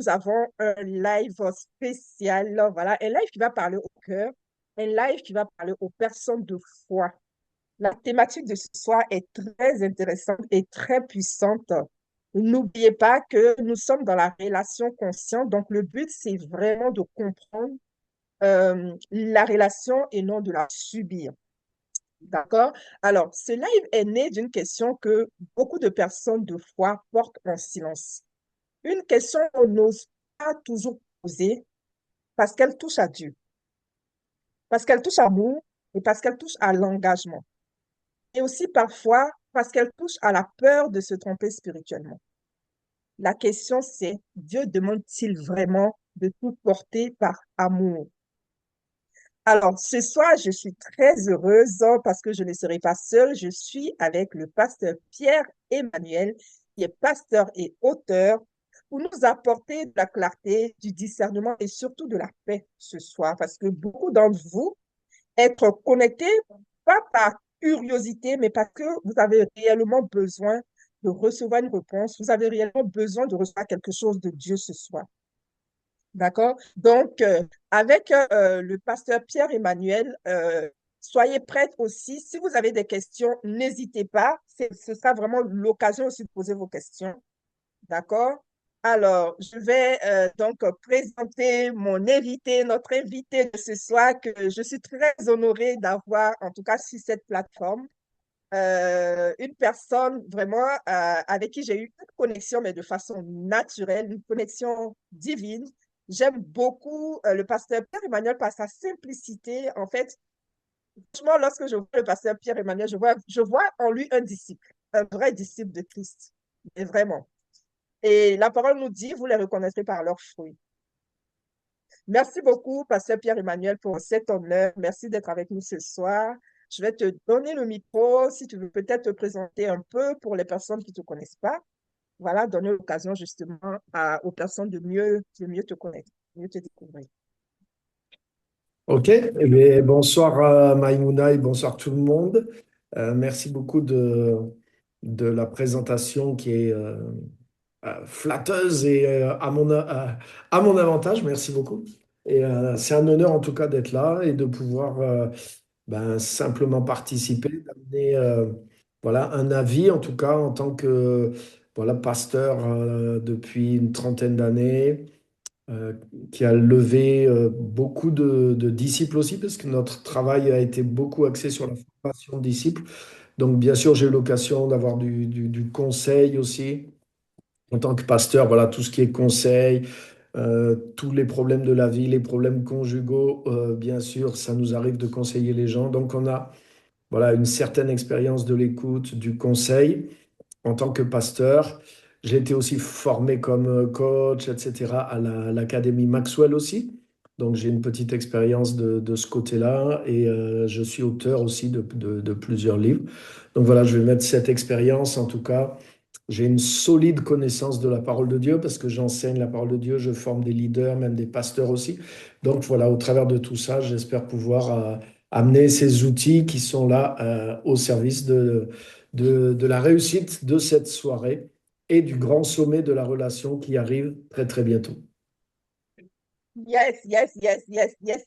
nous avons un live spécial, voilà, un live qui va parler au cœur, un live qui va parler aux personnes de foi. La thématique de ce soir est très intéressante et très puissante. N'oubliez pas que nous sommes dans la relation consciente, donc le but, c'est vraiment de comprendre la relation et non de la subir. D'accord? Alors, ce live est né d'une question que beaucoup de personnes de foi portent en silence. Une question qu'on n'ose pas toujours poser parce qu'elle touche à Dieu, parce qu'elle touche à l'amour et parce qu'elle touche à l'engagement. Et aussi parfois parce qu'elle touche à la peur de se tromper spirituellement. La question c'est, Dieu demande-t-il vraiment de tout porter par amour? Alors, ce soir, je suis très heureuse parce que je ne serai pas seule. Je suis avec le pasteur Pierre-Emmanuel, qui est pasteur et auteur, pour nous apporter de la clarté, du discernement et surtout de la paix ce soir. Parce que beaucoup d'entre vous, être connectés, pas par curiosité, mais parce que vous avez réellement besoin de recevoir une réponse. Vous avez réellement besoin de recevoir quelque chose de Dieu ce soir. D'accord? Donc, avec le pasteur Pierre-Emmanuel, soyez prêts aussi. Si vous avez des questions, n'hésitez pas. Ce sera vraiment l'occasion aussi de poser vos questions. D'accord? Alors, je vais donc présenter mon invité, notre invité de ce soir, que je suis très honorée d'avoir, en tout cas sur cette plateforme. Une personne vraiment avec qui j'ai eu une connexion, mais de façon naturelle, une connexion divine. J'aime beaucoup le pasteur Pierre-Emmanuel par sa simplicité. En fait, franchement, lorsque je vois le pasteur Pierre-Emmanuel, je vois en lui un disciple, un vrai disciple de Christ. Et vraiment. Et la parole nous dit, vous les reconnaîtrez par leurs fruits. Merci beaucoup, pasteur Pierre-Emmanuel, pour cet honneur. Merci d'être avec nous ce soir. Je vais te donner le micro si tu veux peut-être te présenter un peu pour les personnes qui ne te connaissent pas. Voilà, donner l'occasion justement aux personnes de mieux te connaître, mieux te découvrir. Ok, eh bien, bonsoir Maïmouna et bonsoir tout le monde. Merci beaucoup de la présentation qui est flatteuse et à mon avantage. Merci beaucoup. Et c'est un honneur en tout cas d'être là et de pouvoir simplement participer, d'amener voilà, un avis en tout cas en tant que voilà, pasteur depuis une trentaine d'années euh, qui a levé beaucoup de disciples aussi, parce que notre travail a été beaucoup axé sur la formation de disciples. Donc, bien sûr, j'ai eu l'occasion d'avoir du conseil aussi. En tant que pasteur, voilà, tout ce qui est conseil, tous les problèmes de la vie, les problèmes conjugaux, bien sûr, ça nous arrive de conseiller les gens. Donc, on a voilà, une certaine expérience de l'écoute, du conseil en tant que pasteur. J'ai été aussi formé comme coach, etc., à l'Académie Maxwell aussi. Donc j'ai une petite expérience de ce côté-là et je suis auteur aussi de plusieurs livres. Donc voilà, je vais mettre cette expérience, en tout cas, j'ai une solide connaissance de la parole de Dieu parce que j'enseigne la parole de Dieu, je forme des leaders, même des pasteurs aussi. Donc voilà, au travers de tout ça, j'espère pouvoir amener ces outils qui sont là au service de la réussite de cette soirée et du grand sommet de la relation qui arrive très très bientôt. Yes, yes, yes, yes, yes.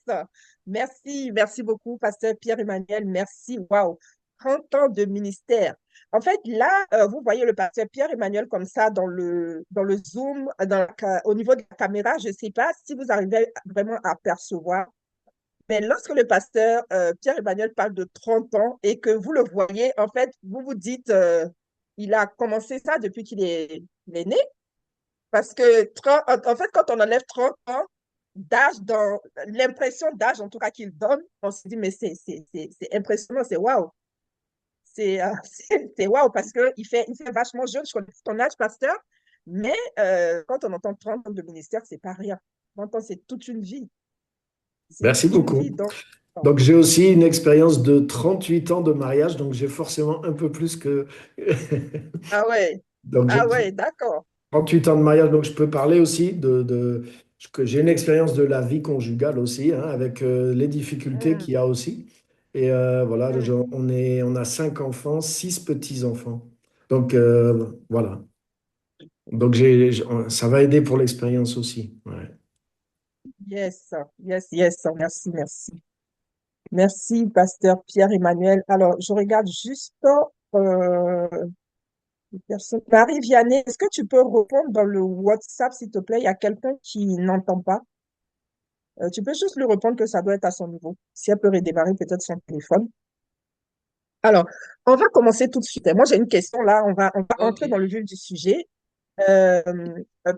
Merci, merci beaucoup, pasteur Pierre-Emmanuel. Merci. Waouh, 30 ans de ministère. En fait, là, vous voyez le pasteur Pierre-Emmanuel comme ça dans le Zoom, au niveau de la caméra. Je ne sais pas si vous arrivez vraiment à percevoir. Mais lorsque le pasteur Pierre-Emmanuel parle de 30 ans et que vous le voyez, en fait, vous vous dites, il a commencé ça depuis il est né. Parce que, en fait, quand on enlève 30 ans d'âge, dans l'impression d'âge, en tout cas qu'il donne, on se dit, mais c'est impressionnant, c'est waouh. C'est waouh parce il fait vachement jeune. Je connais ton âge, pasteur, mais quand on entend 30 ans de ministère, c'est pas rien. 30 ans, c'est toute une vie. C'est Merci toute une vie. beaucoup. Donc, Donc j'ai aussi une expérience de 38 ans de mariage, donc j'ai forcément un peu plus que... ah ouais, Donc j'ai ah ouais, d'accord. 38 ans de mariage, donc je peux parler aussi que j'ai une expérience de la vie conjugale aussi, hein, avec les difficultés Hmm, qu'il y a aussi. Et voilà, hmm. on a 5 enfants, 6 petits-enfants. Donc voilà. Donc, ça va aider pour l'expérience aussi. Ouais. Yes, yes, yes. Merci, merci. Merci, pasteur Pierre-Emmanuel. Alors, je regarde juste euh, les personnes. Marie-Vianney, est-ce que tu peux répondre dans le WhatsApp, s'il te plaît? Il y a quelqu'un qui n'entend pas. Tu peux juste lui répondre que ça doit être à son niveau. Si elle peut redémarrer peut-être son téléphone. Alors, on va commencer tout de suite. Moi, j'ai une question là. On va Ok. entrer dans le vif du sujet. Euh,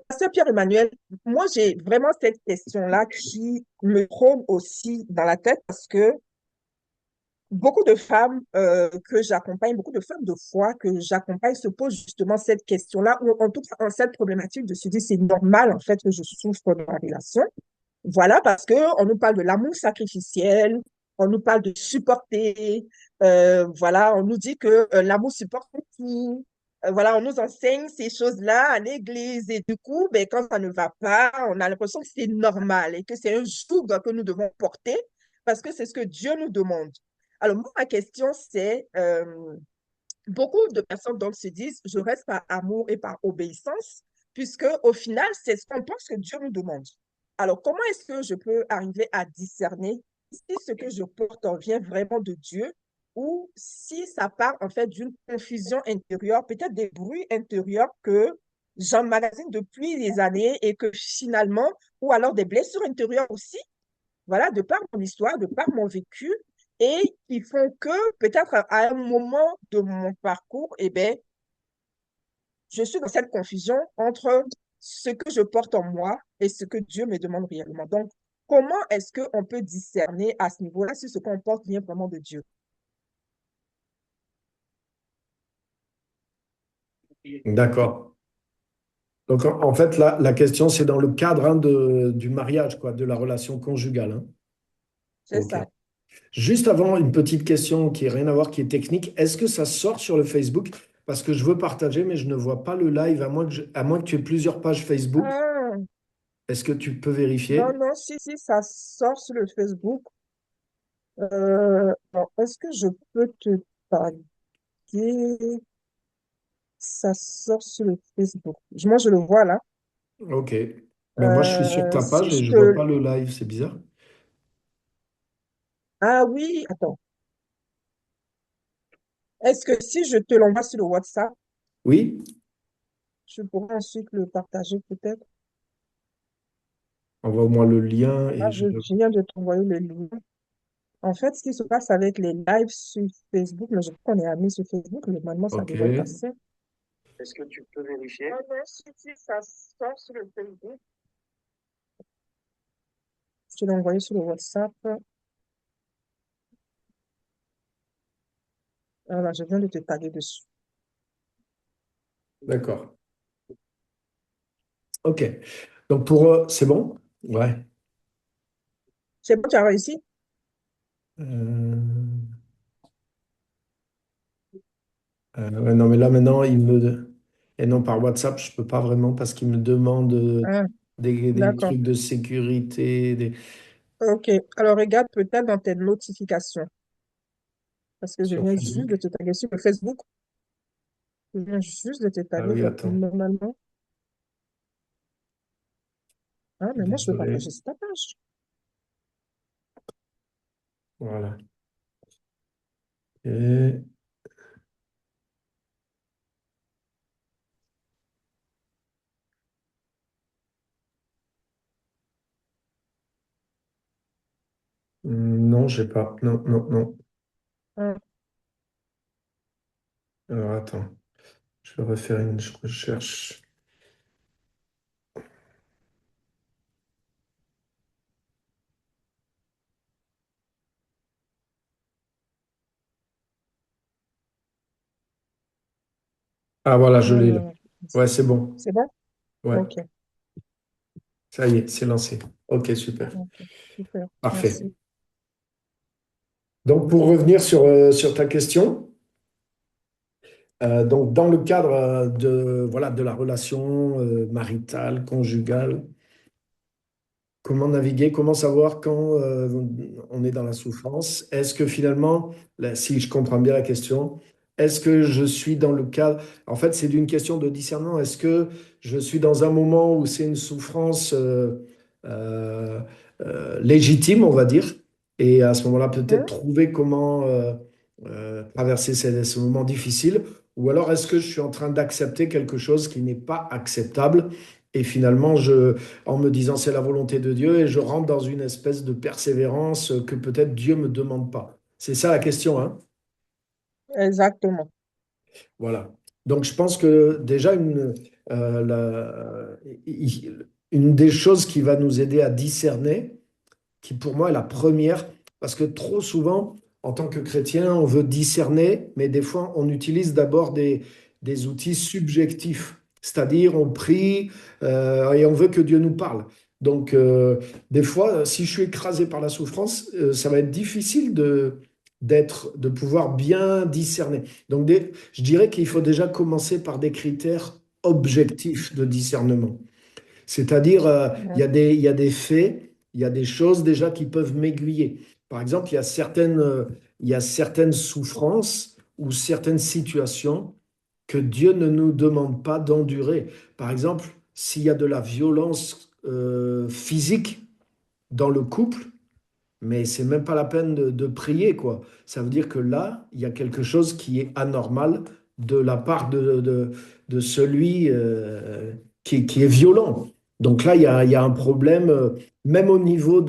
Pasteur Pierre-Emmanuel, moi, j'ai vraiment cette question-là qui me trône aussi dans la tête parce que beaucoup de femmes que j'accompagne, beaucoup de femmes de foi que j'accompagne se posent justement cette question-là, ou en tout cas, en cette problématique de se dire, c'est normal en fait que je souffre dans la relation. Voilà, parce que on nous parle de l'amour sacrificiel, on nous parle de supporter, voilà, on nous dit que l'amour supporte tout. Voilà, on nous enseigne ces choses-là à l'église et du coup, ben, quand ça ne va pas, on a l'impression que c'est normal et que c'est un joug que nous devons porter parce que c'est ce que Dieu nous demande. Alors, moi, ma question, c'est, beaucoup de personnes donc se disent, je reste par amour et par obéissance, puisque au final, c'est ce qu'on pense que Dieu nous demande. Alors, comment est-ce que je peux arriver à discerner si ce que je porte en vient vraiment de Dieu ou si ça part en fait d'une confusion intérieure, peut-être des bruits intérieurs que j'emmagasine depuis des années et que finalement, ou alors des blessures intérieures aussi, voilà, de par mon histoire, de par mon vécu, et qui font que peut-être à un moment de mon parcours, eh bien, je suis dans cette confusion entre ce que je porte en moi et ce que Dieu me demande réellement. Donc, comment est-ce qu'on peut discerner à ce niveau-là si ce qu'on porte vient vraiment de Dieu? D'accord. Donc, en fait, la question, c'est dans le cadre hein, du mariage, quoi, de la relation conjugale. Hein. C'est OK. ça. Juste avant, une petite question qui n'a rien à voir, qui est technique. Est-ce que ça sort sur le Facebook? Parce que je veux partager, mais je ne vois pas le live, à moins que tu aies plusieurs pages Facebook. Ah, Est-ce que tu peux non, vérifier? non, si, si, ça sort sur le Facebook. Bon, est-ce que je peux te taguer? Ça sort sur le Facebook. Moi, je le vois là. OK. Ben, moi, je suis sur ta Si page et je je vois pas te... le live. C'est bizarre. Ah oui, attends. Est-ce que si je te l'envoie sur le WhatsApp, Oui? tu pourras ensuite le partager peut-être? Envoie-moi le lien Ah, et je... je viens de t'envoyer le lien. En fait, ce qui se passe avec les lives sur Facebook, mais je crois qu'on est amis sur Facebook, mais maintenant ça OK. devrait passer. Est-ce que tu peux vérifier? Ah non, si, si, ça sort sur le Facebook. Je l'ai envoyé sur le WhatsApp. Voilà, je viens de te taguer dessus. D'accord. OK. Donc, c'est bon? Ouais. C'est bon, tu as réussi? Euh, ouais, non, mais là, maintenant, il me... Et non, par WhatsApp, je peux pas vraiment parce qu'il me demande Ah, des d'accord. trucs de sécurité. Ok. Alors, regarde peut-être dans tes notifications, parce que je Sur viens juste de Facebook. te taguer sur le Facebook. Je viens juste de te Ah taguer, oui, donc attends. normalement. Ah, mais moi, je veux Désolé. partager sur ta page. Voilà. Et... Non, j'ai pas. Non, non, non. Ah, Alors, attends. Je vais refaire une recherche. Ah, voilà, je l'ai là. alors, Ouais, c'est bon. c'est bon? Ouais, Ok. ça y est, c'est lancé. Ok, super. Ok. Super. Parfait. Merci. Donc, pour revenir sur ta question, donc dans le cadre voilà, de la relation maritale, conjugale, comment naviguer, comment savoir quand on est dans la souffrance? Est-ce que finalement, là, si je comprends bien la question, est-ce que je suis dans le cadre... En fait, c'est d'une question de discernement. Est-ce que je suis dans un moment où c'est une souffrance euh, légitime, on va dire, et à ce moment-là, peut-être Mhm. trouver comment traverser ce moment difficile, ou alors est-ce que je suis en train d'accepter quelque chose qui n'est pas acceptable, et finalement, en me disant c'est la volonté de Dieu, et je rentre dans une espèce de persévérance que peut-être Dieu me demande pas. C'est ça la question, hein? Exactement. Voilà. Donc, je pense que déjà, une des choses qui va nous aider à discerner, qui pour moi est la première, parce que trop souvent, en tant que chrétien, on veut discerner, mais des fois, on utilise d'abord des outils subjectifs, c'est-à-dire on prie et on veut que Dieu nous parle. Donc, des fois, si je suis écrasé par la souffrance, ça va être difficile de pouvoir bien discerner. Donc, je dirais qu'il faut déjà commencer par des critères objectifs de discernement. C'est-à-dire, Mhm. il y a des faits, il y a des choses déjà qui peuvent m'aiguiller. Par exemple, il y a certaines souffrances ou certaines situations que Dieu ne nous demande pas d'endurer. Par exemple, s'il y a de la violence physique dans le couple, mais c'est même pas la peine de prier, quoi. Ça veut dire que là, il y a quelque chose qui est anormal de la part de celui qui est violent. Donc là, il y a un problème, même au niveau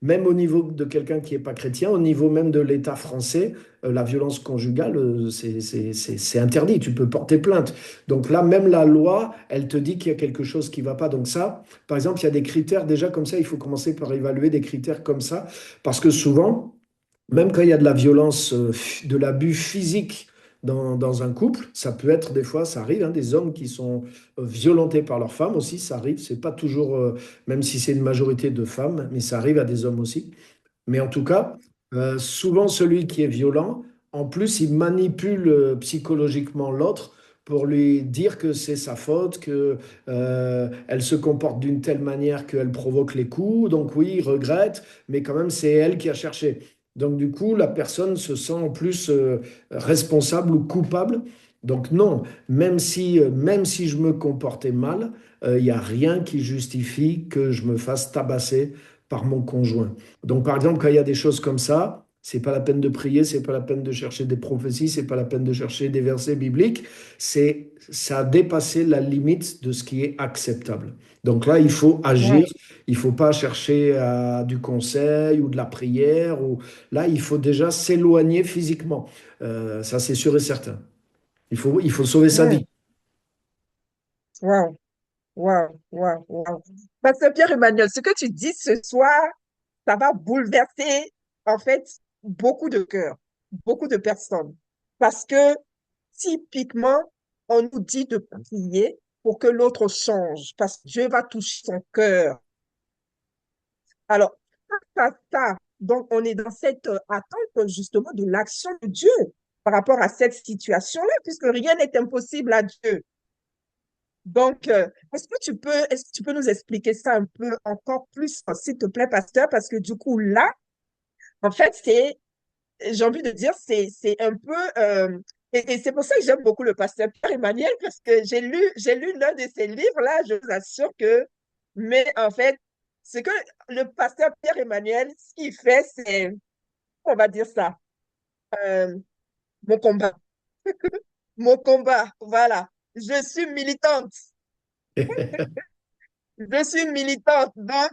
même au niveau de quelqu'un qui n'est pas chrétien, au niveau même de l'État français, la violence conjugale, c'est interdit. Tu peux porter plainte. Donc là, même la loi, elle te dit qu'il y a quelque chose qui ne va pas. Donc ça, par exemple, il y a des critères déjà comme ça, il faut commencer par évaluer des critères comme ça, parce que souvent, même quand il y a de la violence, de l'abus physique dans un couple, ça peut être des fois, ça arrive, hein, des hommes qui sont violentés par leurs femmes aussi, ça arrive, c'est pas toujours, même si c'est une majorité de femmes, mais ça arrive à des hommes aussi. Mais en tout cas, souvent celui qui est violent, en plus, il manipule psychologiquement l'autre pour lui dire que c'est sa faute, que elle se comporte d'une telle manière qu'elle provoque les coups. Donc oui, il regrette, mais quand même, c'est elle qui a cherché. Donc du coup, la personne se sent en plus responsable ou coupable. Donc non, même si je me comportais mal, il n'y a rien qui justifie que je me fasse tabasser par mon conjoint. Donc, par exemple, quand il y a des choses comme ça, c'est pas la peine de prier, c'est pas la peine de chercher des prophéties, c'est pas la peine de chercher des versets bibliques. Ça a dépassé la limite de ce qui est acceptable. Donc là, il faut agir. Ouais. Il faut pas chercher du conseil ou de la prière. Là, il faut déjà s'éloigner physiquement. Ça, c'est sûr et certain. Il faut sauver sa Ouais. vie. Wow. Wow. Wow. Wow. Parce que Pierre-Emmanuel, ce que tu dis ce soir, ça va bouleverser, en fait, beaucoup de cœurs, beaucoup de personnes. Parce que, typiquement, on nous dit de prier pour que l'autre change, parce que Dieu va toucher son cœur. Alors, face à ça, donc on est dans cette attente justement de l'action de Dieu par rapport à cette situation-là, puisque rien n'est impossible à Dieu. Donc, est-ce que tu peux nous expliquer ça un peu encore plus, s'il te plaît, pasteur, parce que du coup, là, en fait, j'ai envie de dire, c'est un peu, et c'est pour ça que j'aime beaucoup le pasteur Pierre Emmanuel, parce que j'ai lu l'un de ses livres, là, je vous assure que, mais en fait, ce que le pasteur Pierre Emmanuel, ce qu'il fait, c'est, on va dire ça, euh, mon combat, mon combat, voilà. Je suis militante. Je suis militante, donc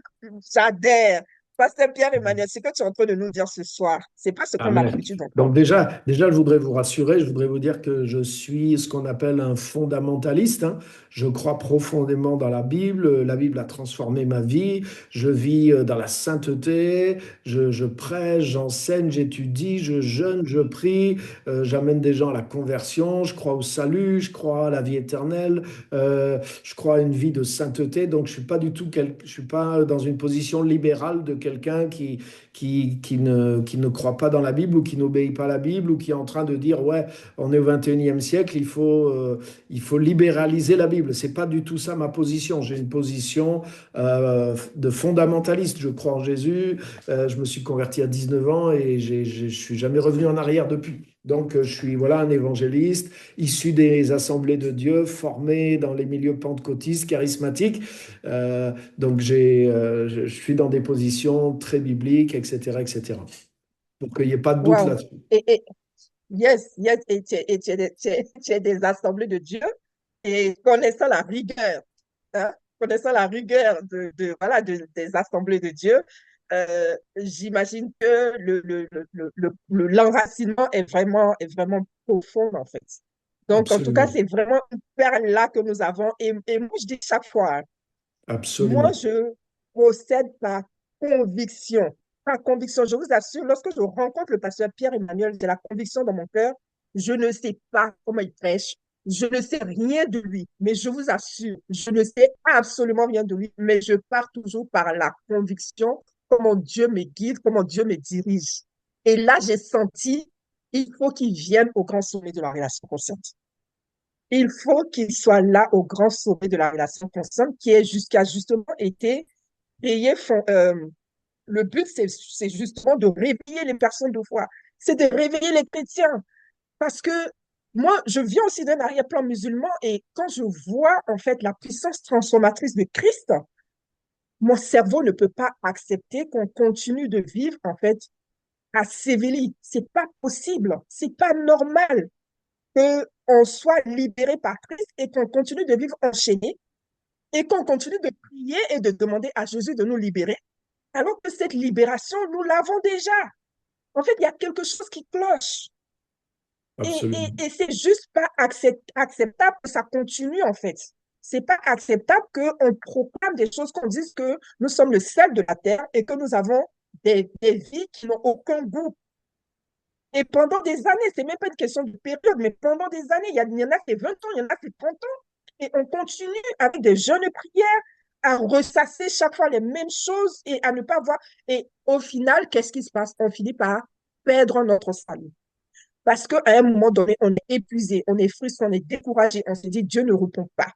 j'adhère. Pasteur Pierre-Emmanuel, ce que tu es en train de nous dire ce soir, c'est pas ce qu'on a Amen. l'habitude Donc d'entendre. déjà, je voudrais vous rassurer, je voudrais vous dire que je suis ce qu'on appelle un fondamentaliste, hein. Je crois profondément dans la Bible. La Bible a transformé ma vie. Je vis dans la sainteté. Je prêche, j'enseigne, j'étudie, je jeûne, je prie. J'amène des gens à la conversion. Je crois au salut. Je crois à la vie éternelle. Je crois à une vie de sainteté. Donc je suis pas du tout, je suis pas dans une position libérale de quelqu'un qui ne croit pas dans la Bible ou qui n'obéit pas à la Bible ou qui est en train de dire, ouais, on est au 21e siècle, il faut libéraliser la Bible. C'est pas du tout ça ma position. J'ai une position de fondamentaliste. Je crois en Jésus. Je me suis converti à 19 ans et je suis jamais revenu en arrière depuis. Donc, je suis voilà, un évangéliste issu des assemblées de Dieu, formé dans les milieux pentecôtistes, charismatiques. Donc, je suis dans des positions très bibliques, etc., etc. Pour qu'il n'y ait pas de doute Wow. là-dessus. Et yes, yes, tu es des assemblées de Dieu et connaissant la rigueur, hein, connaissant la rigueur voilà, des assemblées de Dieu, j'imagine que l'enracinement est vraiment profond, en fait. Donc, en tout cas, Absolument. c'est vraiment une perle là que nous avons. Et moi, je dis chaque fois, hein, moi, Absolument. je procède par conviction. Par conviction, je vous assure, lorsque je rencontre le pasteur Pierre-Emmanuel, j'ai la conviction dans mon cœur, je ne sais pas comment il prêche, je ne sais rien de lui, mais je vous assure, je ne sais absolument rien de lui, mais je pars toujours par la conviction, comment Dieu me guide, comment Dieu me dirige. Et là, j'ai senti, il faut qu'il vienne au grand sommet de la relation consciente. Il faut qu'il soit là au grand sommet de la relation consciente qui est jusqu'à justement été payé. Le but, c'est justement de réveiller les personnes de foi. C'est de réveiller les chrétiens. Parce que moi, je viens aussi d'un arrière-plan musulman et quand je vois en fait la puissance transformatrice de Christ, mon cerveau ne peut pas accepter qu'on continue de vivre en fait à Séville. C'est pas possible. C'est pas normal qu'on soit libéré par Christ et qu'on continue de vivre enchaîné et qu'on continue de prier et de demander à Jésus de nous libérer, alors que cette libération, nous l'avons déjà. En fait, il y a quelque chose qui cloche. Absolument. Et c'est juste pas acceptable que ça continue, en fait. C'est pas acceptable qu'on proclame des choses, qu'on dise que nous sommes le sel de la terre et que nous avons des vies qui n'ont aucun goût. Et pendant des années, c'est même pas une question de période, mais pendant des années, il y en a qui 20 ans, il y en a qui 30 ans. Et on continue avec des jeûnes prières à ressasser chaque fois les mêmes choses et à ne pas voir. Et au final, qu'est-ce qui se passe? On finit par perdre notre salut. Parce qu'à un moment donné, on est épuisé, on est frustré, on est découragé, on se dit Dieu ne répond pas.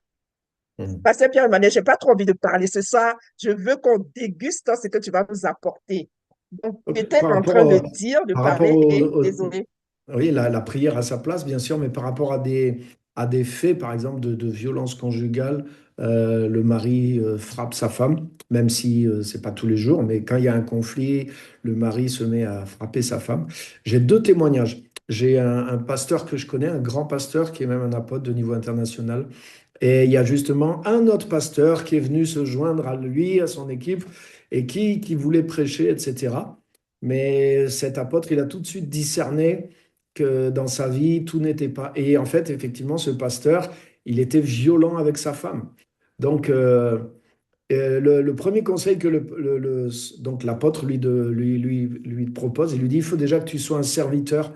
Mm. Pasteur Pierre-Emmanuel, je n'ai pas trop envie de parler ce soir. Je veux qu'on déguste ce que tu vas nous apporter. Donc, tu Ok. étais en train de dire, de Par rapport parler et désolé. oui, la prière à sa place, bien sûr, mais par rapport à des faits, par exemple, de violence conjugale, le mari frappe sa femme, même si c'est pas tous les jours, mais quand il y a un conflit, le mari se met à frapper sa femme. J'ai deux témoignages. J'ai un pasteur que je connais, un grand pasteur qui est même un apôtre de niveau international. Et il y a justement un autre pasteur qui est venu se joindre à lui, à son équipe, et qui voulait prêcher, etc. Mais cet apôtre, il a tout de suite discerné que dans sa vie, tout n'était pas. Et en fait, effectivement, ce pasteur, il était violent avec sa femme. Donc, le premier conseil que donc l'apôtre lui propose, il lui dit, il faut déjà que tu sois un serviteur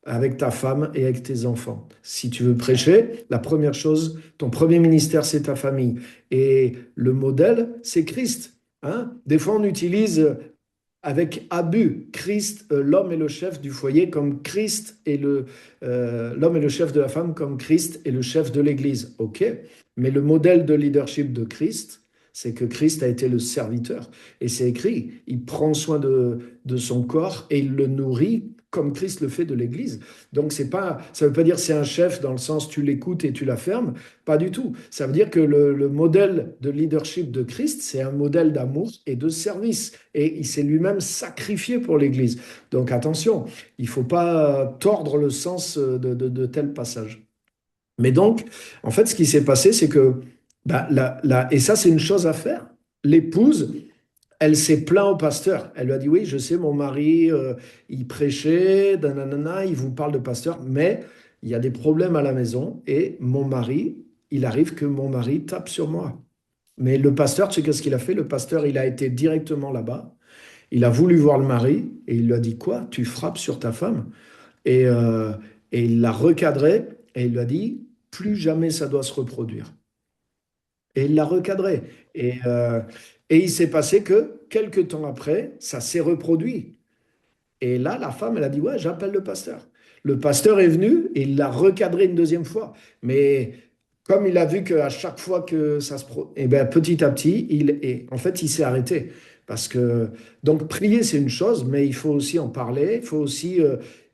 avec ta femme et avec tes enfants. Si tu veux prêcher, la première chose, ton premier ministère, c'est ta famille. Et le modèle, c'est Christ. Hein. Des fois, on utilise avec abus Christ, l'homme est le chef du foyer comme Christ est l'homme est le chef de la femme comme Christ est le chef de l'Église. Ok, mais le modèle de leadership de Christ, c'est que Christ a été le serviteur. Et c'est écrit, il prend soin de son corps et il le nourrit comme Christ le fait de l'Église. Donc c'est pas, ça veut pas dire c'est un chef dans le sens tu l'écoutes et tu la fermes, pas du tout. Ça veut dire que le modèle de leadership de Christ, c'est un modèle d'amour et de service. Et il s'est lui-même sacrifié pour l'Église. Donc attention, il ne faut pas tordre le sens de tel passage. Mais donc, en fait, ce qui s'est passé, c'est que, bah, et ça, c'est une chose à faire. L'épouse, elle s'est plaint au pasteur. Elle lui a dit, oui, je sais, mon mari, il prêchait, nanana, il vous parle de pasteur, mais il y a des problèmes à la maison et mon mari, il arrive que mon mari tape sur moi. Mais le pasteur, tu sais qu'est-ce qu'il a fait? Le pasteur, il a été directement là-bas. Il a voulu voir le mari et il lui a dit, quoi? Tu frappes sur ta femme? Et, euh, et il l'a recadré et il lui a dit, plus jamais ça doit se reproduire. Et il l'a recadré. Et, euh, et il s'est passé que quelques temps après, ça s'est reproduit. Et là, la femme, elle a dit, ouais, j'appelle le pasteur. Le pasteur est venu et il l'a recadré une deuxième fois. Mais comme il a vu qu'à chaque fois que ça se... Eh ben, petit à petit, en fait, il s'est arrêté. Parce que, donc, prier, c'est une chose, mais il faut aussi en parler. Il faut aussi,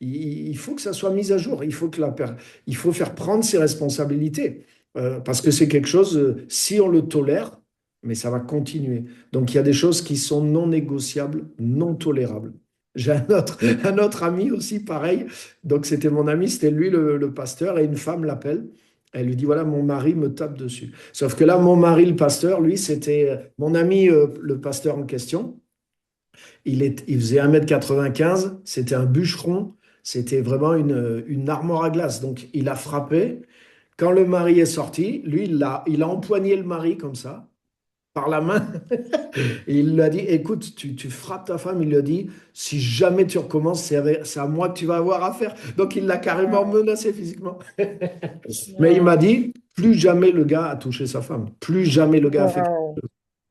il faut que ça soit mis à jour. Il faut faire prendre ses responsabilités. Parce que c'est quelque chose, si on le tolère, mais ça va continuer. Donc, il y a des choses qui sont non négociables, non tolérables. J'ai un autre ami aussi, pareil. Donc, c'était mon ami, c'était lui le pasteur, et une femme l'appelle. Elle lui dit, voilà, mon mari me tape dessus. Sauf que là, mon mari, le pasteur, lui, c'était mon ami, le pasteur en question. Il faisait 1,95 m, c'était un bûcheron, c'était vraiment une armoire à glace. Donc, il a frappé. Quand le mari est sorti, lui, il a empoigné le mari comme ça, par la main. Et il lui a dit, écoute, tu frappes ta femme. Il lui a dit, si jamais tu recommences, c'est à moi que tu vas avoir affaire. Donc, il l'a carrément Wow. menacé physiquement. Mais il m'a Wow. dit, plus jamais le gars a touché sa femme. Plus jamais le gars a fait. Wow.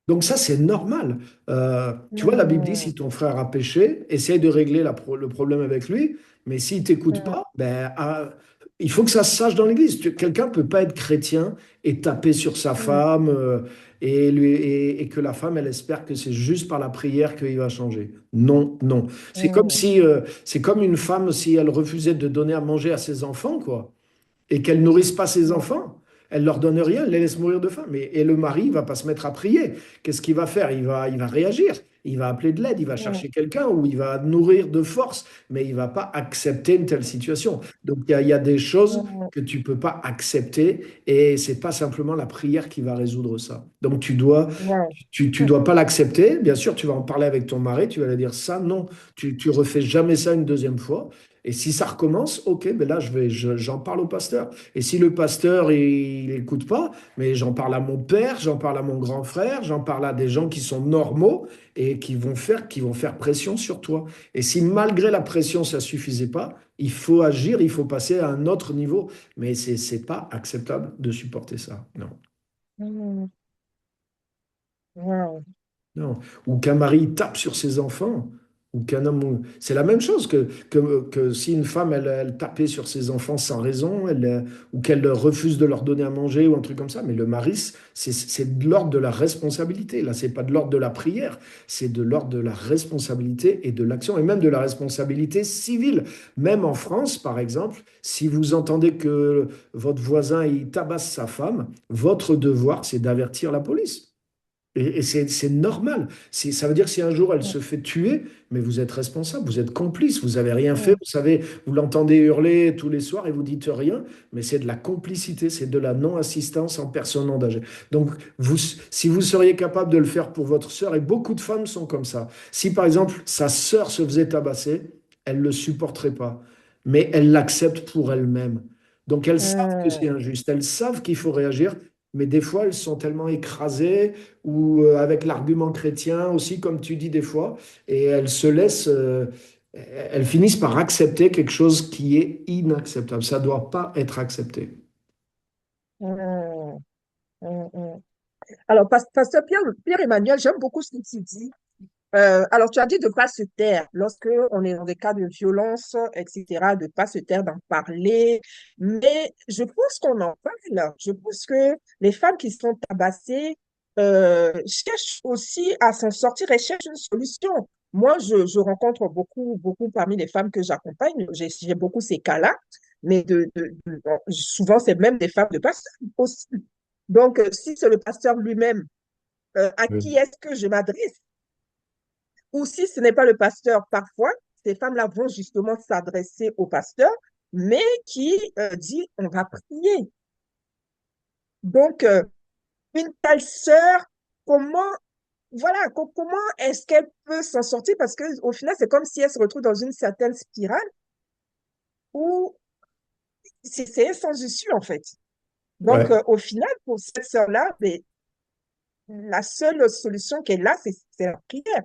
Donc ça, c'est normal. Tu vois, la Bible dit, Hmm. si ton frère a péché, essaye de régler le problème avec lui. Mais s'il t'écoute Hmm. pas, ben, il faut que ça se sache dans l'Église. Quelqu'un peut pas être chrétien et taper sur sa Hmm. femme et que la femme, elle espère que c'est juste par la prière qu'il va changer. Non, non. Hmm. C'est comme une femme si elle refusait de donner à manger à ses enfants, quoi, et qu'elle nourrisse pas ses Hmm. enfants. Elle leur donne rien, elle les laisse mourir de faim. Et le mari, il va pas se mettre à prier. Qu'est-ce qu'il va faire? Il va réagir. Il va appeler de l'aide, il va Hmm. chercher quelqu'un ou il va nourrir de force, mais il va pas accepter une telle situation. Donc il y a des choses Hmm. que tu peux pas accepter et c'est pas simplement la prière qui va résoudre ça. Donc Wow. tu dois pas l'accepter. Bien sûr, tu vas en parler avec ton mari, tu vas lui dire ça, non, tu refais jamais ça une deuxième fois. Et si ça recommence, ok, ben là, j'en parle au pasteur. Et si le pasteur, il n'écoute pas, mais j'en parle à mon père, j'en parle à mon grand frère, j'en parle à des gens qui sont normaux et qui vont faire pression sur toi. Et si malgré la pression, ça suffisait pas, il faut agir, il faut passer à un autre niveau. Mais c'est pas acceptable de supporter ça. Non. Hmm. Wow. Non. Ou qu'un mari tape sur ses enfants, ou qu'un homme. C'est la même chose que si une femme, elle tapait sur ses enfants sans raison, ou qu'elle refuse de leur donner à manger, ou un truc comme ça. Mais le mari, c'est de l'ordre de la responsabilité. Là, c'est pas de l'ordre de la prière, c'est de l'ordre de la responsabilité et de l'action, et même de la responsabilité civile. Même en France, par exemple, si vous entendez que votre voisin, il tabasse sa femme, votre devoir, c'est d'avertir la police. Et c'est normal. Ça veut dire que si un jour elle se fait tuer, mais vous êtes responsable, vous êtes complice, vous n'avez rien fait, Hmm. vous savez, vous l'entendez hurler tous les soirs et vous dites rien, mais c'est de la complicité, c'est de la non-assistance en personne non âgée. Donc, si vous seriez capable de le faire pour votre sœur, et beaucoup de femmes sont comme ça, si par exemple sa sœur se faisait tabasser, elle ne le supporterait pas, mais elle l'accepte pour elle-même. Donc, elles savent que c'est Hmm. injuste, elles savent qu'il faut réagir, mais des fois, elles sont tellement écrasées ou avec l'argument chrétien aussi, comme tu dis des fois, et elles finissent par accepter quelque chose qui est inacceptable. Ça ne doit pas être accepté. Hmm. Hmm. Hmm. Alors, Pasteur Pierre Emmanuel, j'aime beaucoup ce que tu dis. Alors, tu as dit de ne pas se taire lorsque on est dans des cas de violence, etc., de ne pas se taire, d'en parler. Mais je pense qu'on en parle. Je pense que les femmes qui sont tabassées cherchent aussi à s'en sortir et cherchent une solution. Moi, je rencontre beaucoup, beaucoup parmi les femmes que j'accompagne. J'ai beaucoup ces cas-là, mais souvent, c'est même des femmes de pasteur aussi. Donc, si c'est le pasteur lui-même, à qui Oui. est-ce que je m'adresse? Ou si ce n'est pas le pasteur, parfois, ces femmes-là vont justement s'adresser au pasteur, mais qui dit, on va prier. Donc, une telle sœur, comment, voilà, comment est-ce qu'elle peut s'en sortir? Parce que au final, c'est comme si elle se retrouve dans une certaine spirale où c'est sans issue, en fait. Donc, Ouais. au final, pour cette sœur-là, ben, la seule solution qu'elle a, c'est la prière.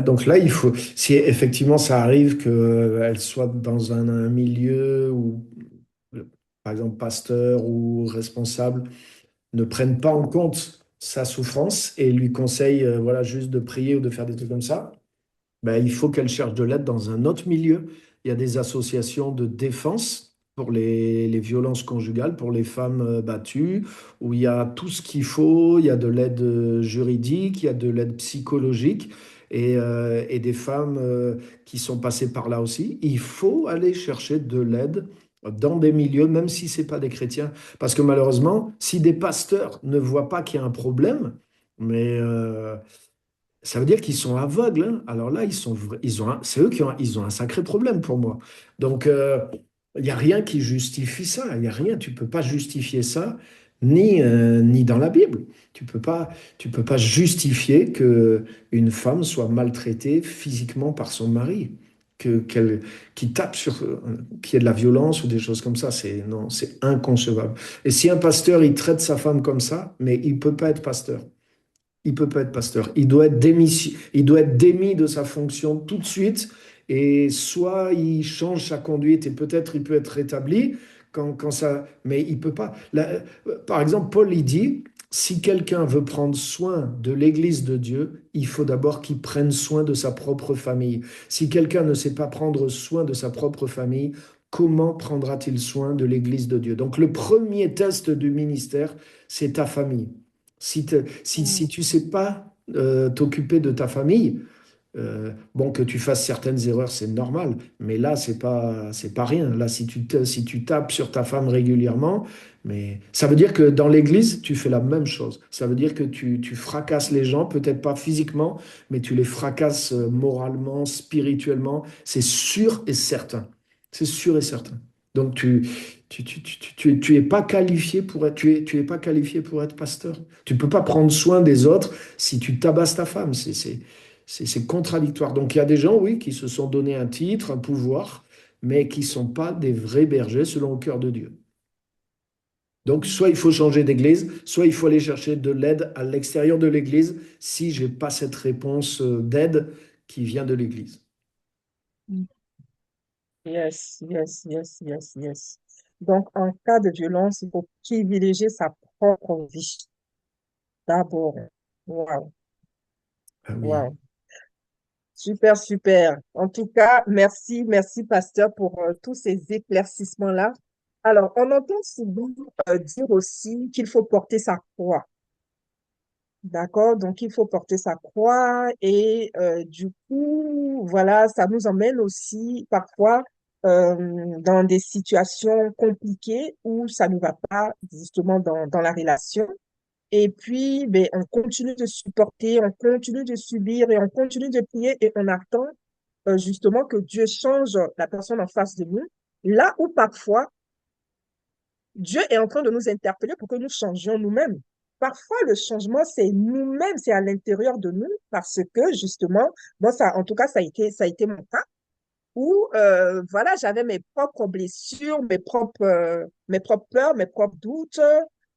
Donc là, si effectivement ça arrive qu'elle soit dans un milieu où, par exemple, pasteur ou responsable ne prennent pas en compte sa souffrance et lui conseillent, voilà, juste de prier ou de faire des trucs comme ça, ben, il faut qu'elle cherche de l'aide dans un autre milieu. Il y a des associations de défense. pour les violences conjugales, pour les femmes battues, où il y a tout ce qu'il faut, il y a de l'aide juridique, il y a de l'aide psychologique, et des femmes qui sont passées par là aussi. Il faut aller chercher de l'aide dans des milieux, même si ce n'est pas des chrétiens. Parce que malheureusement, si des pasteurs ne voient pas qu'il y a un problème, mais ça veut dire qu'ils sont aveugles, hein. Alors là, c'est eux ils ont un sacré problème pour moi. Donc, il n'y a rien qui justifie ça. Il n'y a rien. Tu peux pas justifier ça, ni dans la Bible. Tu peux pas justifier que une femme soit maltraitée physiquement par son mari, qui tape qu'il y ait de la violence ou des choses comme ça. Non, c'est inconcevable. Et si un pasteur, il traite sa femme comme ça, mais il peut pas être pasteur. Il peut pas être pasteur. Il doit être démis de sa fonction tout de suite. Et soit il change sa conduite et peut-être il peut être rétabli quand ça. Mais il peut pas. Par exemple, Paul, il dit, si quelqu'un veut prendre soin de l'Église de Dieu, il faut d'abord qu'il prenne soin de sa propre famille. Si quelqu'un ne sait pas prendre soin de sa propre famille, comment prendra-t-il soin de l'Église de Dieu? Donc le premier test du ministère, c'est ta famille. Si Mm. tu sais pas t'occuper de ta famille, bon, que tu fasses certaines erreurs, c'est normal, mais là, c'est pas rien. Là, si tu tapes sur ta femme régulièrement, mais ça veut dire que dans l'église, tu fais la même chose. Ça veut dire que tu fracasses les gens, peut-être pas physiquement, mais tu les fracasses moralement, spirituellement. C'est sûr et certain. C'est sûr et certain. Donc, tu es pas qualifié pour être, tu es pas qualifié pour être pasteur. Tu peux pas prendre soin des autres si tu tabasses ta femme. C'est contradictoire. Donc il y a des gens, oui, qui se sont donné un titre, un pouvoir, mais qui ne sont pas des vrais bergers selon le cœur de Dieu. Donc soit il faut changer d'église, soit il faut aller chercher de l'aide à l'extérieur de l'église si j'ai pas cette réponse d'aide qui vient de l'église. Mm. Yes, yes, yes, yes, yes. Donc, en cas de violence, il faut privilégier sa propre vie d'abord. Wow, Ah oui. wow. Super, super. En tout cas, merci, merci, pasteur, pour tous ces éclaircissements-là. Alors, on entend souvent dire aussi qu'il faut porter sa croix. D'accord? Donc, il faut porter sa croix et du coup, voilà, ça nous emmène aussi parfois dans des situations compliquées où ça ne va pas justement dans la relation. Et puis, ben, on continue de supporter, on continue de subir et on continue de prier et on attend justement que Dieu change la personne en face de nous. Là où parfois, Dieu est en train de nous interpeller pour que nous changions nous-mêmes. Parfois, le changement, c'est nous-mêmes, c'est à l'intérieur de nous, parce que justement, moi, ça, en tout cas, ça a été mon cas, où, voilà, j'avais mes propres blessures, mes propres peurs, mes propres doutes,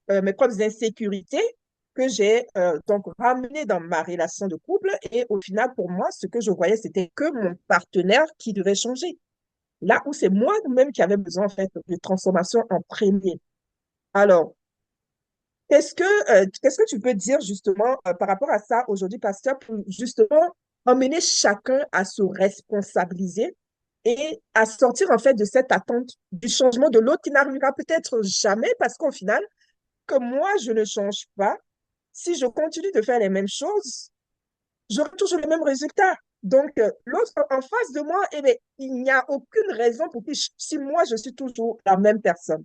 mes propres insécurités que j'ai donc ramenées dans ma relation de couple. Et au final, pour moi, ce que je voyais, c'était que mon partenaire qui devait changer. Là où c'est moi-même qui avait besoin, en fait, de transformation en premier. Alors, qu'est-ce que tu peux dire justement par rapport à ça aujourd'hui, pasteur, pour justement emmener chacun à se responsabiliser et à sortir en fait de cette attente du changement de l'autre qui n'arrivera peut-être jamais parce qu'au final, que moi, je ne change pas, si je continue de faire les mêmes choses, j'aurai toujours le même résultat. Donc, l'autre en face de moi, eh bien, il n'y a aucune raison pour que si moi, je suis toujours la même personne.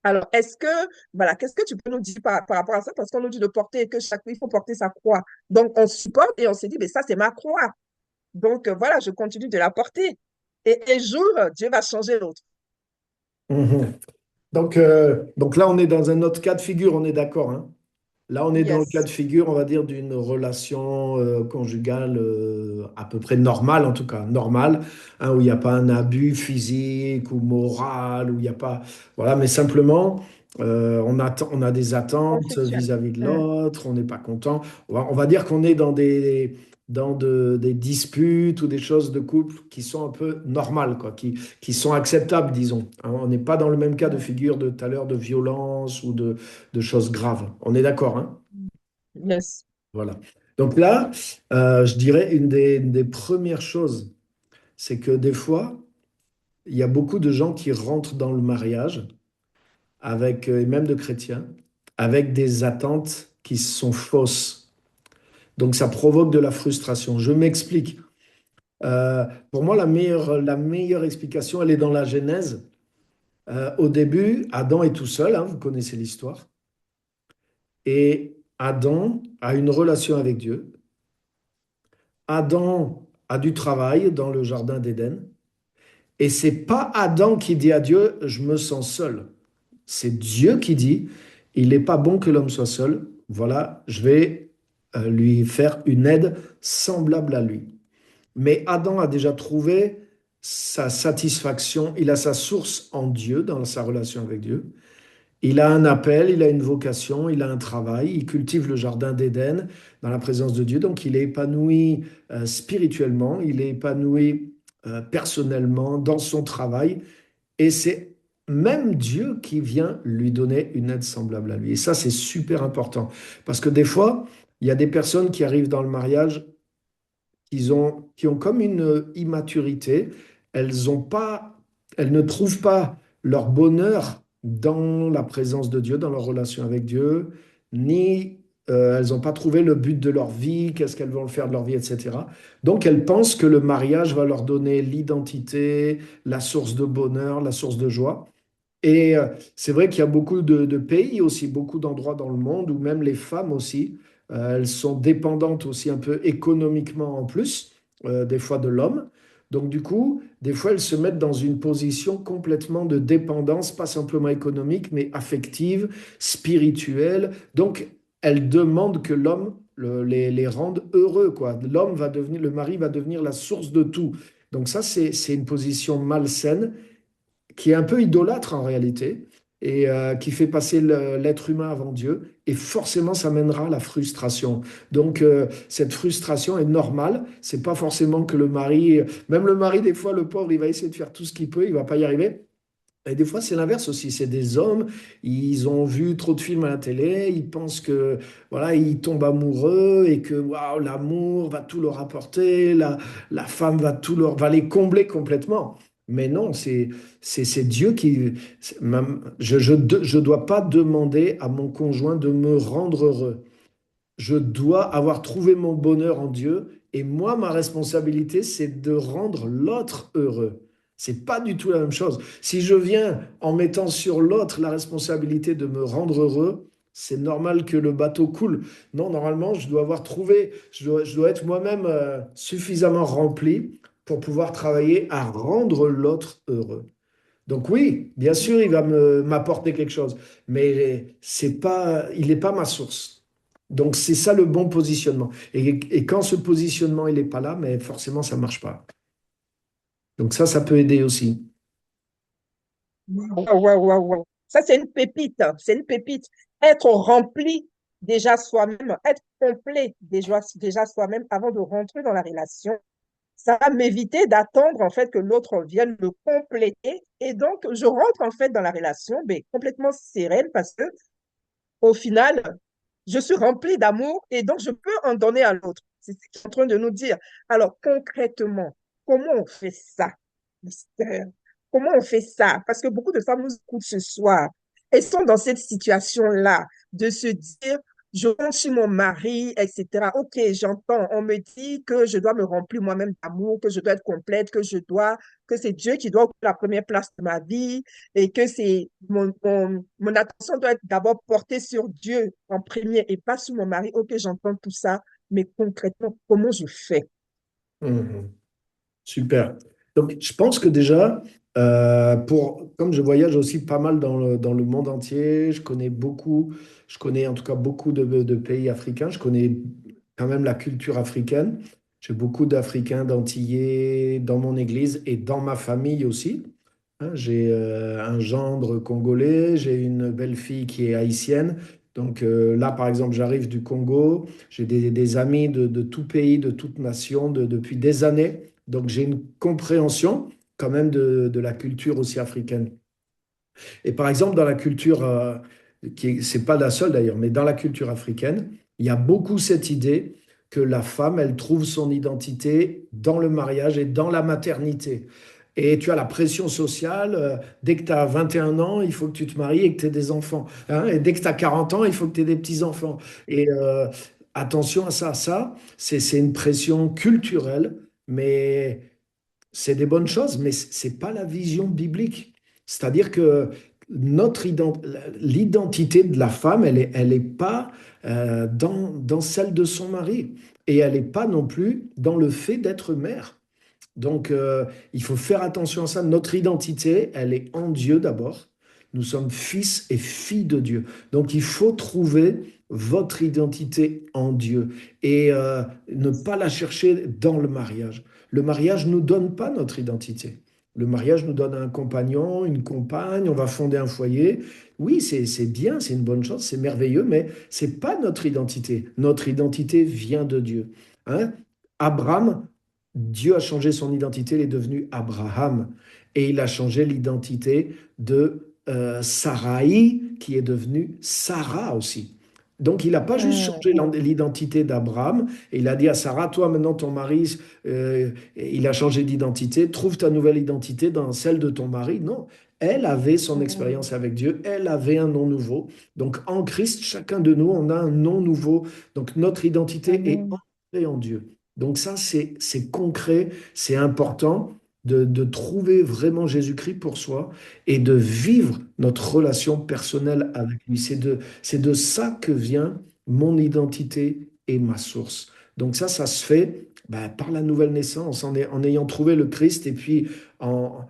Alors, voilà, qu'est-ce que tu peux nous dire par rapport à ça? Parce qu'on nous dit de porter, que chaque fois, il faut porter sa croix. Donc, on supporte et on se dit, mais ça, c'est ma croix. Donc, voilà, je continue de la porter. Et un jour, Dieu va changer l'autre. Mhm. Donc là, on est dans un autre cas de figure, on est d'accord, hein? Là, on est dans le cas de Yes. figure, on va dire, d'une relation conjugale à peu près normale, en tout cas, normale, hein, où il n'y a pas un abus physique ou moral, où il n'y a pas. Voilà, mais simplement, on a des attentes Conflictuel. vis-à-vis de Hmm. l'autre, on n'est pas content. On va dire qu'on est des disputes ou des choses de couple qui sont un peu normales, quoi, qui sont acceptables, disons, hein. On n'est pas dans le même cas de Hmm. figure de tout à l'heure de violence ou de choses graves. On est d'accord, hein? Yes. Voilà. Donc là, je dirais une des premières choses, c'est que des fois, il y a beaucoup de gens qui rentrent dans le mariage avec, et même de chrétiens, avec des attentes qui sont fausses. Donc ça provoque de la frustration. Je m'explique. Pour moi, la meilleure explication, elle est dans la Genèse. Au début, Adam est tout seul, hein, vous connaissez l'histoire. Et Adam a une relation avec Dieu. Adam a du travail dans le jardin d'Éden. Et c'est pas Adam qui dit à Dieu, je me sens seul. C'est Dieu qui dit, il n'est pas bon que l'homme soit seul. Voilà, je vais lui faire une aide semblable à lui. Mais Adam a déjà trouvé sa satisfaction, il a sa source en Dieu, dans sa relation avec Dieu. Il a un appel, il a une vocation, il a un travail, il cultive le jardin d'Éden dans la présence de Dieu. Donc il est épanoui spirituellement, il est épanoui personnellement dans son travail. Et c'est même Dieu qui vient lui donner une aide semblable à lui. Et ça, c'est super important. Parce que des fois, il y a des personnes qui arrivent dans le mariage qui ont comme une immaturité. Elles ont pas, elles ne trouvent pas leur bonheur dans la présence de Dieu, dans leur relation avec Dieu, ni elles n'ont pas trouvé le but de leur vie, qu'est-ce qu'elles vont faire de leur vie, etc. Donc elles pensent que le mariage va leur donner l'identité, la source de bonheur, la source de joie. Et c'est vrai qu'il y a beaucoup de pays aussi, beaucoup d'endroits dans le monde où même les femmes aussi, elles sont dépendantes aussi un peu économiquement en plus, des fois de l'homme. Donc du coup, des fois, elles se mettent dans une position complètement de dépendance, pas simplement économique, mais affective, spirituelle. Donc elles demandent que l'homme les rende heureux, quoi. L'homme va devenir, le mari va devenir la source de tout. Donc ça, c'est une position malsaine qui est un peu idolâtre en réalité et qui fait passer l'être humain avant Dieu. Et forcément, ça mènera à la frustration. Donc, cette frustration est normale. C'est pas forcément que le mari, même le mari, des fois, le pauvre, il va essayer de faire tout ce qu'il peut, il va pas y arriver. Et des fois, c'est l'inverse aussi. C'est des hommes, ils ont vu trop de films à la télé, ils pensent que voilà, ils tombent amoureux et que waouh, l'amour va tout leur apporter, la femme va les combler complètement. Mais non, c'est Dieu qui. Je dois pas demander à mon conjoint de me rendre heureux. Je dois avoir trouvé mon bonheur en Dieu et moi, ma responsabilité, c'est de rendre l'autre heureux. C'est pas du tout la même chose. Si je viens en mettant sur l'autre la responsabilité de me rendre heureux, c'est normal que le bateau coule. Non, normalement, je dois avoir trouvé, je dois être moi-même suffisamment rempli pour pouvoir travailler à rendre l'autre heureux. Donc oui, bien sûr, il va m'apporter quelque chose, mais c'est pas, il n'est pas ma source. Donc c'est ça le bon positionnement. Et quand ce positionnement il n'est pas là, mais forcément ça marche pas. Donc ça peut aider aussi. Waouh, waouh, waouh, waouh. Ça, c'est une pépite, hein. C'est une pépite. Être rempli déjà soi-même, être complet déjà soi-même avant de rentrer dans la relation, ça va m'éviter d'attendre en fait que l'autre vienne me compléter. Et donc, je rentre en fait dans la relation mais complètement sereine parce que au final, je suis remplie d'amour et donc je peux en donner à l'autre. C'est ce qu'il est en train de nous dire. Alors, concrètement, comment on fait ça, Mister? Comment on fait ça? Parce que beaucoup de femmes nous écoutent ce soir. Elles sont dans cette situation-là de se dire, je compte sur mon mari, etc. Ok, j'entends. On me dit que je dois me remplir moi-même d'amour, que je dois être complète, que c'est Dieu qui doit occuper la première place de ma vie et que c'est mon attention doit être d'abord portée sur Dieu en premier et pas sur mon mari. Ok, j'entends tout ça, mais concrètement, comment je fais? Mhm. Super. Donc je pense que déjà, comme je voyage aussi pas mal dans le monde entier, je connais en tout cas beaucoup de pays africains, je connais quand même la culture africaine. J'ai beaucoup d'Africains, d'Antillais dans mon église et dans ma famille aussi. Hein, j'ai un gendre congolais, j'ai une belle-fille qui est haïtienne. Donc là, par exemple, j'arrive du Congo, j'ai des amis de tout pays, de toute nation depuis des années. Donc j'ai une compréhension quand même de la culture aussi africaine. Et par exemple, dans la culture, c'est pas la seule d'ailleurs, mais dans la culture africaine, il y a beaucoup cette idée que la femme, elle trouve son identité dans le mariage et dans la maternité. Et tu as la pression sociale. Dès que tu as 21 ans, il faut que tu te maries et que tu aies des enfants. Hein. Et dès que tu as 40 ans, il faut que tu aies des petits-enfants. Et attention à ça. Ça, c'est une pression culturelle, mais c'est des bonnes choses, mais c'est pas la vision biblique. C'est-à-dire que l'identité de la femme, elle est pas dans celle de son mari. Et elle n'est pas non plus dans le fait d'être mère. Donc, il faut faire attention à ça. Notre identité, elle est en Dieu d'abord. Nous sommes fils et filles de Dieu. Donc, il faut trouver votre identité en Dieu et ne pas la chercher dans le mariage. Le mariage ne nous donne pas notre identité. Le mariage nous donne un compagnon, une compagne, on va fonder un foyer. Oui, c'est bien, c'est une bonne chose, c'est merveilleux, mais c'est pas notre identité. Notre identité vient de Dieu. Hein? Abraham, Dieu a changé son identité, il est devenu Abraham. Et il a changé l'identité de Sarai, qui est devenue Sarah aussi. Donc, il n'a pas juste changé Mhm. l'identité d'Abraham, et il a dit à Sarah, toi maintenant ton mari, il a changé d'identité, trouve ta nouvelle identité dans celle de ton mari. Non, elle avait son expérience avec Dieu, elle avait un nom nouveau. Donc, en Christ, chacun de nous, on a un nom nouveau. Donc, notre identité est Mhm. ancrée en Dieu. Donc ça, c'est concret, c'est important de trouver vraiment Jésus-Christ pour soi et de vivre notre relation personnelle avec lui. C'est de ça que vient mon identité et ma source. Donc ça se fait ben, par la nouvelle naissance, en ayant trouvé le Christ et puis en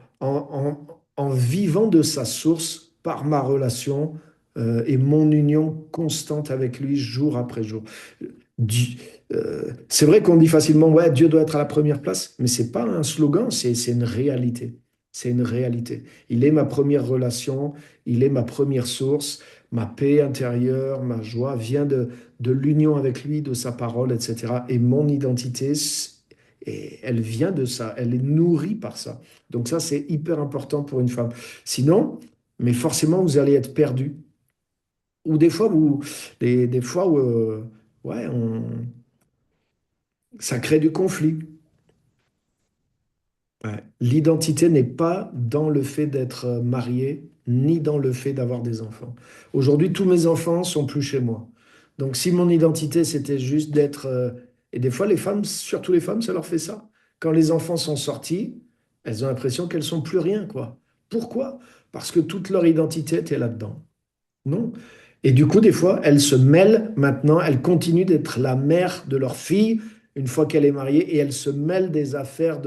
vivant de sa source par ma relation et mon union constante avec lui jour après jour. Di- c'est vrai qu'on dit facilement, ouais, Dieu doit être à la première place, mais c'est pas un slogan, c'est une réalité. C'est une réalité. Il est ma première relation, il est ma première source, ma paix intérieure, ma joie vient de l'union avec lui, de sa parole, etc. Et mon identité, et elle vient de ça, elle est nourrie par ça. Donc ça, c'est hyper important pour une femme. Sinon, mais forcément, vous allez être perdu. Ou des fois, des fois où, ouais, ça crée du conflit. Ouais. L'identité n'est pas dans le fait d'être marié, ni dans le fait d'avoir des enfants. Aujourd'hui, tous mes enfants sont plus chez moi. Donc, si mon identité, c'était juste d'être... et des fois, les femmes, surtout les femmes, ça leur fait ça. Quand les enfants sont sortis, elles ont l'impression qu'elles sont plus rien, quoi. Pourquoi? Parce que toute leur identité était là-dedans. Non. Et du coup, des fois, elles se mêlent maintenant, elles continuent d'être la mère de leur fille une fois qu'elle est mariée et elles se mêlent des affaires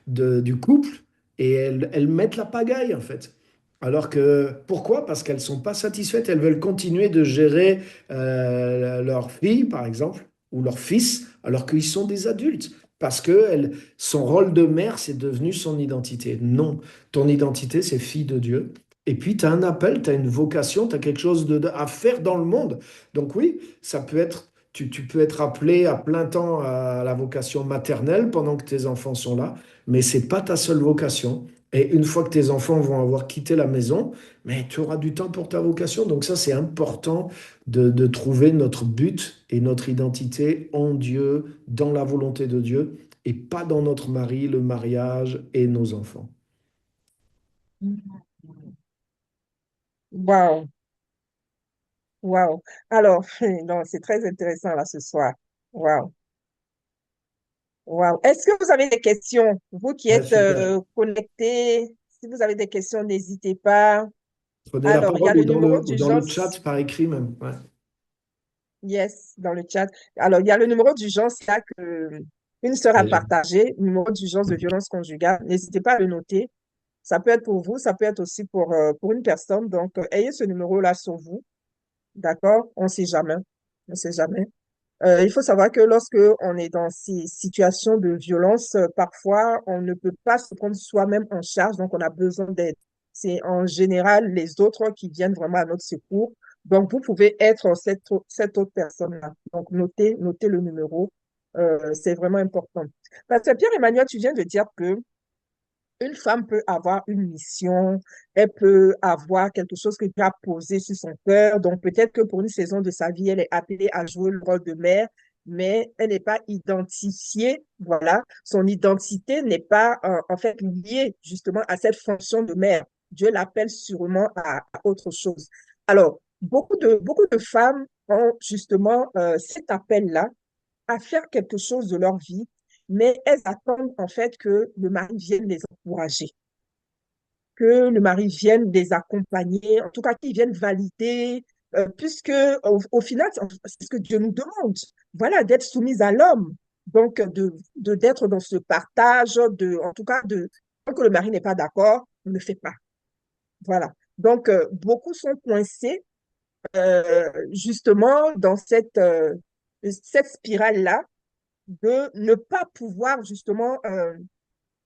du couple et elles mettent la pagaille en fait. Alors que, pourquoi? Parce qu'elles ne sont pas satisfaites, elles veulent continuer de gérer leur fille, par exemple, ou leur fils, alors qu'ils sont des adultes. Parce que son rôle de mère, c'est devenu son identité. Non, ton identité, c'est fille de Dieu. Et puis, tu as un appel, tu as une vocation, tu as quelque chose à faire dans le monde. Donc oui, ça peut être, tu peux être appelé à plein temps à la vocation maternelle pendant que tes enfants sont là, mais c'est pas ta seule vocation. Et une fois que tes enfants vont avoir quitté la maison, mais tu auras du temps pour ta vocation. Donc ça, c'est important de trouver notre but et notre identité en Dieu, dans la volonté de Dieu, et pas dans notre mari, le mariage et nos enfants. Mhm. Wow, wow. Alors, non, c'est très intéressant là ce soir. Wow, wow. Est-ce que vous avez des questions? Vous qui Ouais, êtes super. connectés, si vous avez des questions, n'hésitez pas. Prenez la Alors, il y a parole le ou numéro dans le d'urgence. chat par écrit même. Ouais. Yes, dans le chat. Alors, il y a le numéro d'urgence là que une sœur a Et je- partagé, numéro d'urgence de violence conjugale. N'hésitez pas à le noter. Ça peut être pour vous, ça peut être aussi pour une personne. Donc, ayez ce numéro-là sur vous. D'accord? On ne sait jamais. On ne sait jamais. Il faut savoir que lorsque on est dans ces situations de violence, parfois, on ne peut pas se prendre soi-même en charge, donc on a besoin d'aide. C'est en général les autres qui viennent vraiment à notre secours. Donc, vous pouvez être cette autre personne-là. Donc, notez le numéro. C'est vraiment important. Parce que Pierre-Emmanuel, tu viens de dire que une femme peut avoir une mission, elle peut avoir quelque chose qui va poser sur son cœur. Donc, peut-être que pour une saison de sa vie, elle est appelée à jouer le rôle de mère mais elle n'est pas identifiée, voilà. Son identité n'est pas en fait liée justement à cette fonction de mère. Dieu l'appelle sûrement à autre chose. Alors, beaucoup de femmes ont justement cet appel-là à faire quelque chose de leur vie, mais elles attendent en fait que le mari vienne les encourager, que le mari vienne les accompagner, en tout cas qu'il vienne valider, puisque au final, c'est ce que Dieu nous demande, voilà, d'être soumise à l'homme, donc d'être dans ce partage, en tout cas, tant que le mari n'est pas d'accord, on ne le fait pas, voilà. Donc, beaucoup sont coincés justement dans cette spirale-là de ne pas pouvoir justement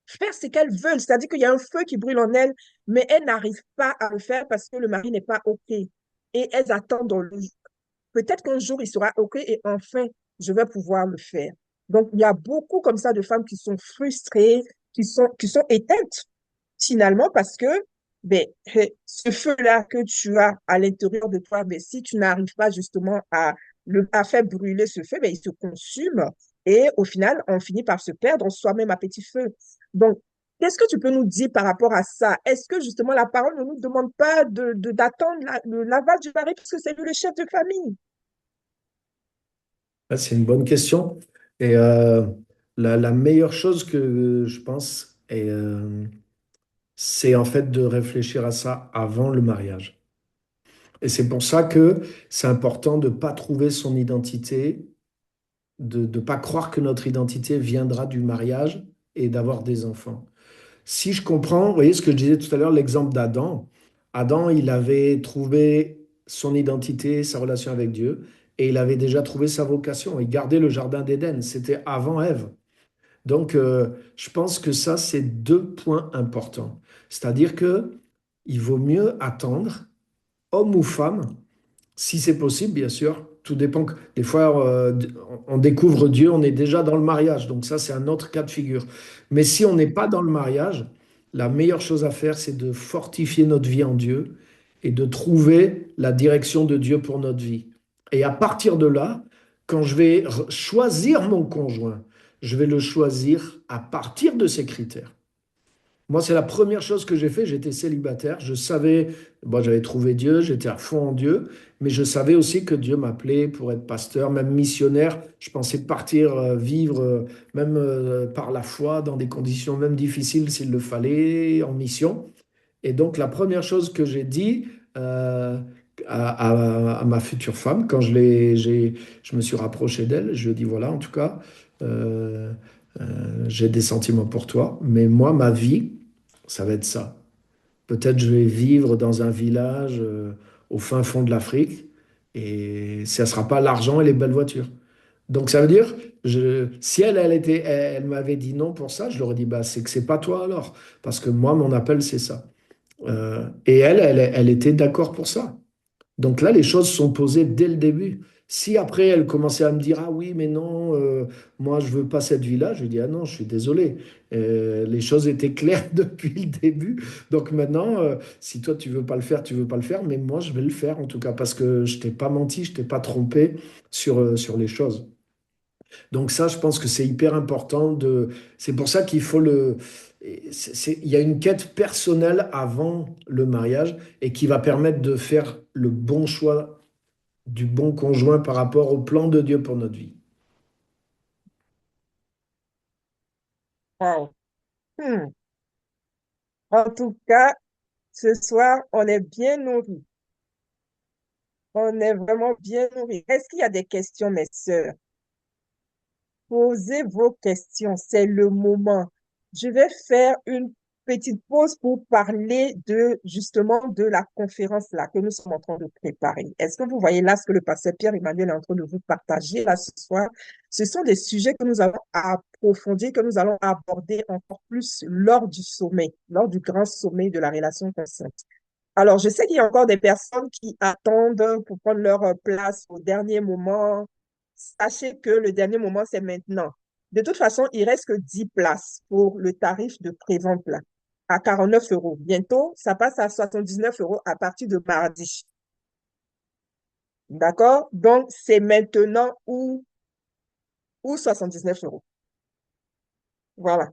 faire ce qu'elles veulent. C'est-à-dire qu'il y a un feu qui brûle en elles, mais elles n'arrivent pas à le faire parce que le mari n'est pas OK. Et elles attendent peut-être qu'un jour il sera OK et enfin je vais pouvoir le faire. Donc il y a beaucoup comme ça de femmes qui sont frustrées, qui sont éteintes finalement parce que ben, ce feu-là que tu as à l'intérieur de toi, ben, si tu n'arrives pas justement à faire brûler ce feu, ben, il se consume et au final, on finit par se perdre soi-même à petit feu. Donc, qu'est-ce que tu peux nous dire par rapport à ça? Est-ce que justement la parole ne nous demande pas d'attendre le l'aval du mari puisque c'est lui le chef de famille? Ah, c'est une bonne question. Et la meilleure chose que je pense, c'est en fait de réfléchir à ça avant le mariage. Et c'est pour ça que c'est important de ne pas trouver son identité, de ne pas croire que notre identité viendra du mariage et d'avoir des enfants. Si je comprends, vous voyez ce que je disais tout à l'heure, l'exemple d'Adam. Adam, il avait trouvé son identité, sa relation avec Dieu, et il avait déjà trouvé sa vocation. Il gardait le jardin d'Éden. C'était avant Ève. Donc, je pense que ça, c'est deux points importants. C'est-à-dire que il vaut mieux attendre, homme ou femme, si c'est possible, bien sûr. Tout dépend. Des fois, on découvre Dieu, on est déjà dans le mariage. Donc ça, c'est un autre cas de figure. Mais si on n'est pas dans le mariage, la meilleure chose à faire, c'est de fortifier notre vie en Dieu et de trouver la direction de Dieu pour notre vie. Et à partir de là, quand je vais choisir mon conjoint, je vais le choisir à partir de ces critères. Moi, c'est la première chose que j'ai fait. J'étais célibataire. Je savais, bon, j'avais trouvé Dieu, j'étais à fond en Dieu, mais je savais aussi que Dieu m'appelait pour être pasteur, même missionnaire. Je pensais partir vivre, même par la foi, dans des conditions même difficiles s'il le fallait, en mission. Et donc, la première chose que j'ai dit à ma future femme, quand je me suis rapproché d'elle, je lui ai dit, voilà, en tout cas, euh, j'ai des sentiments pour toi, mais moi, ma vie, ça va être ça. Peut-être je vais vivre dans un village au fin fond de l'Afrique et ça ne sera pas l'argent et les belles voitures. Donc ça veut dire, si elle m'avait dit non pour ça, je leur ai dit, bah, c'est que c'est pas toi alors. Parce que moi, mon appel, c'est ça. Et elle était d'accord pour ça. Donc là, les choses sont posées dès le début. Si après, elle commençait à me dire, ah oui, mais non, moi, je veux pas cette vie-là, je lui dis, ah non, je suis désolé. Les choses étaient claires depuis le début. Donc maintenant, si toi, tu veux pas le faire, tu veux pas le faire, mais moi, je vais le faire en tout cas, parce que je t'ai pas menti, je t'ai pas trompé sur les choses. Donc ça, je pense que c'est hyper important de. C'est pour ça qu'il faut le. Il y a une quête personnelle avant le mariage et qui va permettre de faire le bon choix du bon conjoint par rapport au plan de Dieu pour notre vie. Wow. Hmm. En tout cas, ce soir, on est bien nourris. On est vraiment bien nourris. Est-ce qu'il y a des questions, mes sœurs? Posez vos questions, c'est le moment. Je vais faire une petite pause pour parler de justement de la conférence là que nous sommes en train de préparer. Est-ce que vous voyez là ce que le pasteur Pierre-Emmanuel est en train de vous partager là ce soir? Ce sont des sujets que nous allons approfondir, que nous allons aborder encore plus lors du sommet, lors du grand sommet de la relation consciente. Alors, je sais qu'il y a encore des personnes qui attendent pour prendre leur place au dernier moment. Sachez que le dernier moment, c'est maintenant. De toute façon, il reste que 10 places pour le tarif de prévente là, à 49 euros. Bientôt, ça passe à 79 euros à partir de mardi. D'accord? Donc, c'est maintenant ou ou 79 euros. Voilà.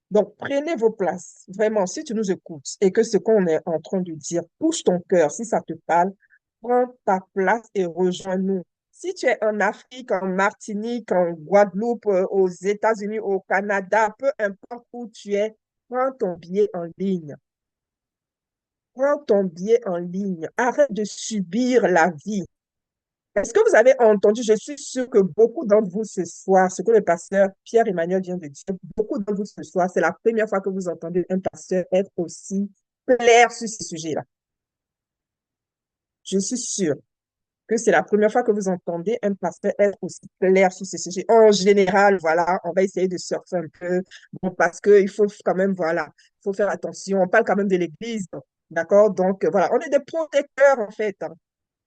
Donc, prenez vos places. Vraiment, si tu nous écoutes et que ce qu'on est en train de dire touche ton cœur, si ça te parle, prends ta place et rejoins-nous. Si tu es en Afrique, en Martinique, en Guadeloupe, aux États-Unis, au Canada, peu importe où tu es, prends ton billet en ligne. Prends ton billet en ligne. Arrête de subir la vie. Est-ce que vous avez entendu, je suis sûre que beaucoup d'entre vous ce soir, ce que le pasteur Pierre-Emmanuel vient de dire, beaucoup d'entre vous ce soir, c'est la première fois que vous entendez un pasteur être aussi clair sur ce sujet-là. Je suis sûre que c'est la première fois que vous entendez un pasteur être aussi clair sur ce sujet. En général, voilà, on va essayer de surfer un peu, bon, parce qu'il faut quand même, voilà, il faut faire attention. On parle quand même de l'Église, d'accord? Donc, voilà, on est des protecteurs, en fait, hein,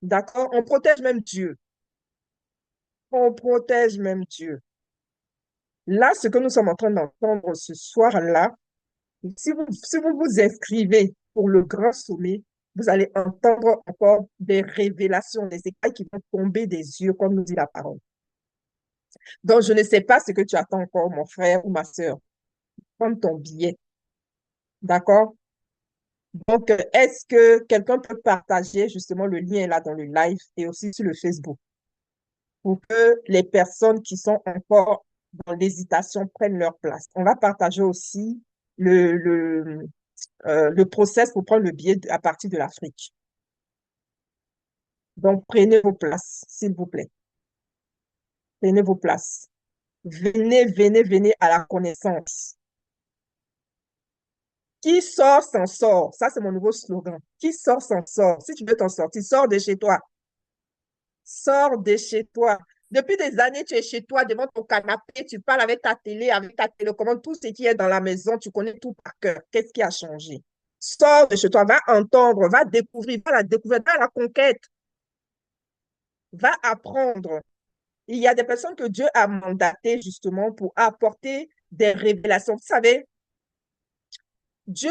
d'accord? On protège même Dieu. On protège même Dieu. Là, ce que nous sommes en train d'entendre ce soir-là, si vous vous inscrivez pour le grand sommet, vous allez entendre encore des révélations, des écailles qui vont tomber des yeux, comme nous dit la parole. Donc, je ne sais pas ce que tu attends encore, mon frère ou ma soeur. Prends ton billet. D'accord? Donc, est-ce que quelqu'un peut partager justement le lien là dans le live et aussi sur le Facebook pour que les personnes qui sont encore dans l'hésitation prennent leur place? On va partager aussi le, le, le process pour prendre le billet à partir de l'Afrique. Donc, prenez vos places, s'il vous plaît. Prenez vos places. Venez, venez, venez à la connaissance. Qui sort s'en sort. Ça, c'est mon nouveau slogan. Qui sort s'en sort. Si tu veux t'en sortir, sors de chez toi. Sors de chez toi. Depuis des années, tu es chez toi, devant ton canapé, tu parles avec ta télé, avec ta télécommande, tout ce qui est dans la maison, tu connais tout par cœur. Qu'est-ce qui a changé? Sors de chez toi, va entendre, va découvrir, va la découverte, va à la conquête, va apprendre. Il y a des personnes que Dieu a mandatées justement pour apporter des révélations. Vous savez, Dieu,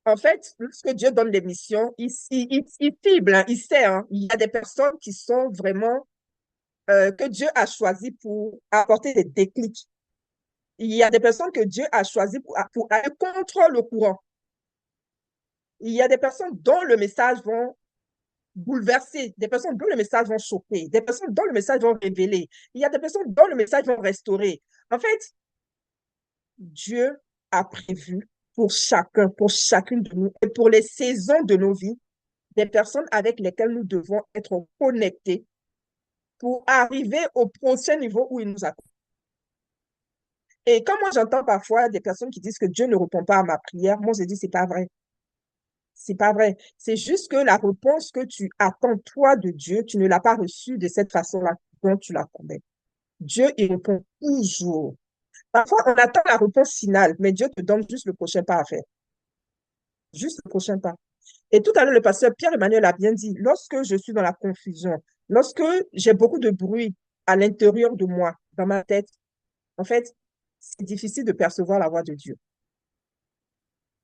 en fait, lorsque Dieu donne des missions, il cible, hein, il sait, hein. Il y a des personnes qui sont vraiment, que Dieu a choisies pour apporter des déclics. Il y a des personnes que Dieu a choisies pour aller contre le courant. Il y a des personnes dont le message vont bouleverser, des personnes dont le message vont choquer, des personnes dont le message vont révéler. Il y a des personnes dont le message vont restaurer. En fait, Dieu a prévu pour chacun, pour chacune de nous et pour les saisons de nos vies, des personnes avec lesquelles nous devons être connectés pour arriver au prochain niveau où il nous attend. Et quand moi j'entends parfois des personnes qui disent que Dieu ne répond pas à ma prière, moi je dis c'est pas vrai. C'est pas vrai. C'est juste que la réponse que tu attends toi de Dieu, tu ne l'as pas reçue de cette façon-là dont tu l'attendais. Dieu, il répond toujours. Parfois, on attend la réponse finale, mais Dieu te donne juste le prochain pas à faire. Juste le prochain pas. Et tout à l'heure, le pasteur Pierre-Emmanuel a bien dit, lorsque je suis dans la confusion, lorsque j'ai beaucoup de bruit à l'intérieur de moi, dans ma tête, en fait, c'est difficile de percevoir la voix de Dieu.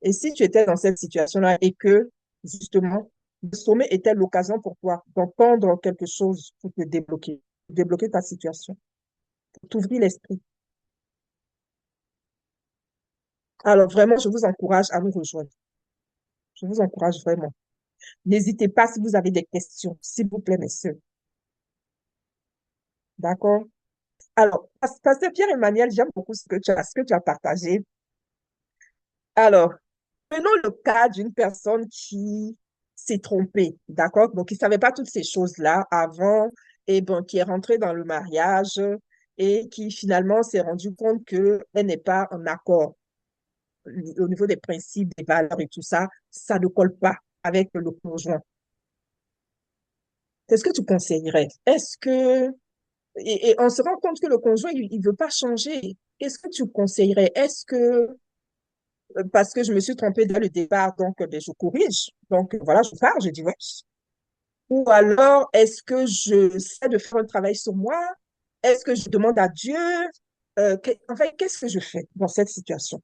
Et si tu étais dans cette situation-là et que, justement, le sommet était l'occasion pour toi d'entendre quelque chose pour te débloquer, débloquer ta situation, pour t'ouvrir l'esprit. Alors, vraiment, je vous encourage à nous rejoindre. Je vous encourage vraiment. N'hésitez pas si vous avez des questions, s'il vous plaît, messieurs. D'accord? Alors, Pasteur Pierre-Emmanuel, j'aime beaucoup ce que tu as partagé. Alors, prenons le cas d'une personne qui s'est trompée, d'accord? Donc, il ne savait pas toutes ces choses-là avant, et bon, qui est rentrée dans le mariage et qui finalement s'est rendu compte qu'elle n'est pas en accord au niveau des principes, des valeurs et tout ça, ça ne colle pas avec le conjoint. Qu'est-ce que tu conseillerais? Est-ce que et on se rend compte que le conjoint, il ne veut pas changer. Qu'est-ce que tu conseillerais? Est-ce que, parce que je me suis trompée dès le départ, donc ben, je corrige. Donc voilà, je pars, je divorce. Ou alors, est-ce que je sais de faire un travail sur moi? Est-ce que je demande à Dieu? Enfin, qu'est-ce que je fais dans cette situation?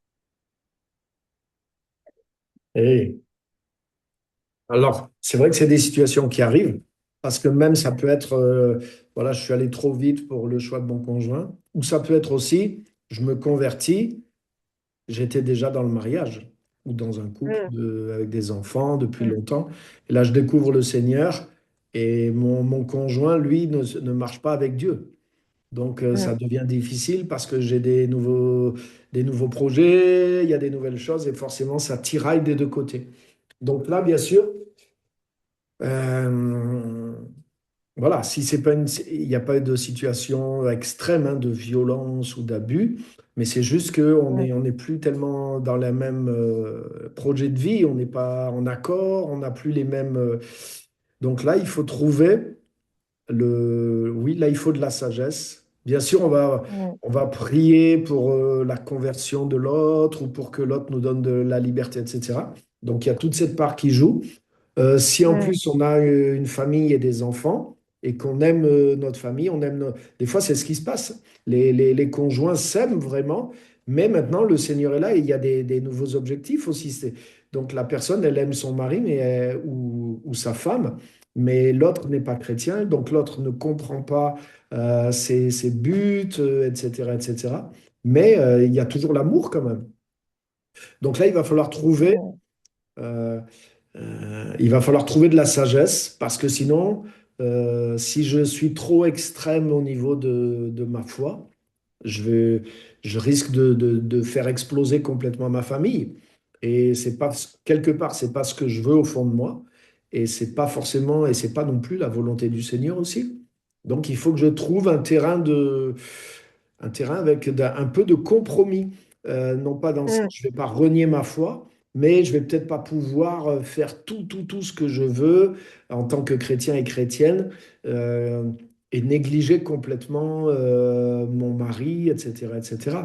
Et alors, c'est vrai que c'est des situations qui arrivent. Parce que même ça peut être, voilà, je suis allé trop vite pour le choix de mon conjoint, ou ça peut être aussi, je me convertis, j'étais déjà dans le mariage ou dans un couple Mm, avec des enfants depuis mm, longtemps. Et là, je découvre le Seigneur et mon conjoint, lui, ne marche pas avec Dieu. Donc, ça mm, devient difficile parce que j'ai des nouveaux projets, il y a des nouvelles choses et forcément, ça tiraille des deux côtés. Donc là, bien sûr, euh, voilà, si c'est pas il n'y a pas de situation extrême hein, de violence ou d'abus, mais c'est juste mm, on n'est plus tellement dans la même projet de vie, on n'est pas en accord, on n'a plus les mêmes. Donc là, il faut trouver oui, là, il faut de la sagesse. Bien sûr, mm, on va prier pour la conversion de l'autre ou pour que l'autre nous donne de la liberté, etc. Donc il y a toute cette part qui joue. Si en mm, plus on a une famille et des enfants et qu'on aime notre famille, des fois c'est ce qui se passe. Les conjoints s'aiment vraiment, mais maintenant le Seigneur est là et il y a des nouveaux objectifs aussi. Donc la personne, elle aime son mari ou sa femme, mais l'autre n'est pas chrétien, donc l'autre ne comprend pas ses buts, etc., etc. Mais il y a toujours l'amour quand même. Donc là, mm, euh, il va falloir trouver de la sagesse parce que sinon, si je suis trop extrême au niveau de ma foi, je vais, je risque de faire exploser complètement ma famille. Et c'est pas, quelque part, c'est pas ce que je veux au fond de moi. Et c'est pas forcément, et c'est pas non plus la volonté du Seigneur aussi. Donc, il faut que je trouve un terrain avec un peu de compromis. Non pas dans le sens, mm, je vais pas renier ma foi, mais je vais peut-être pas pouvoir faire tout ce que je veux en tant que chrétien et chrétienne. Et négliger complètement mon mari, etc., etc.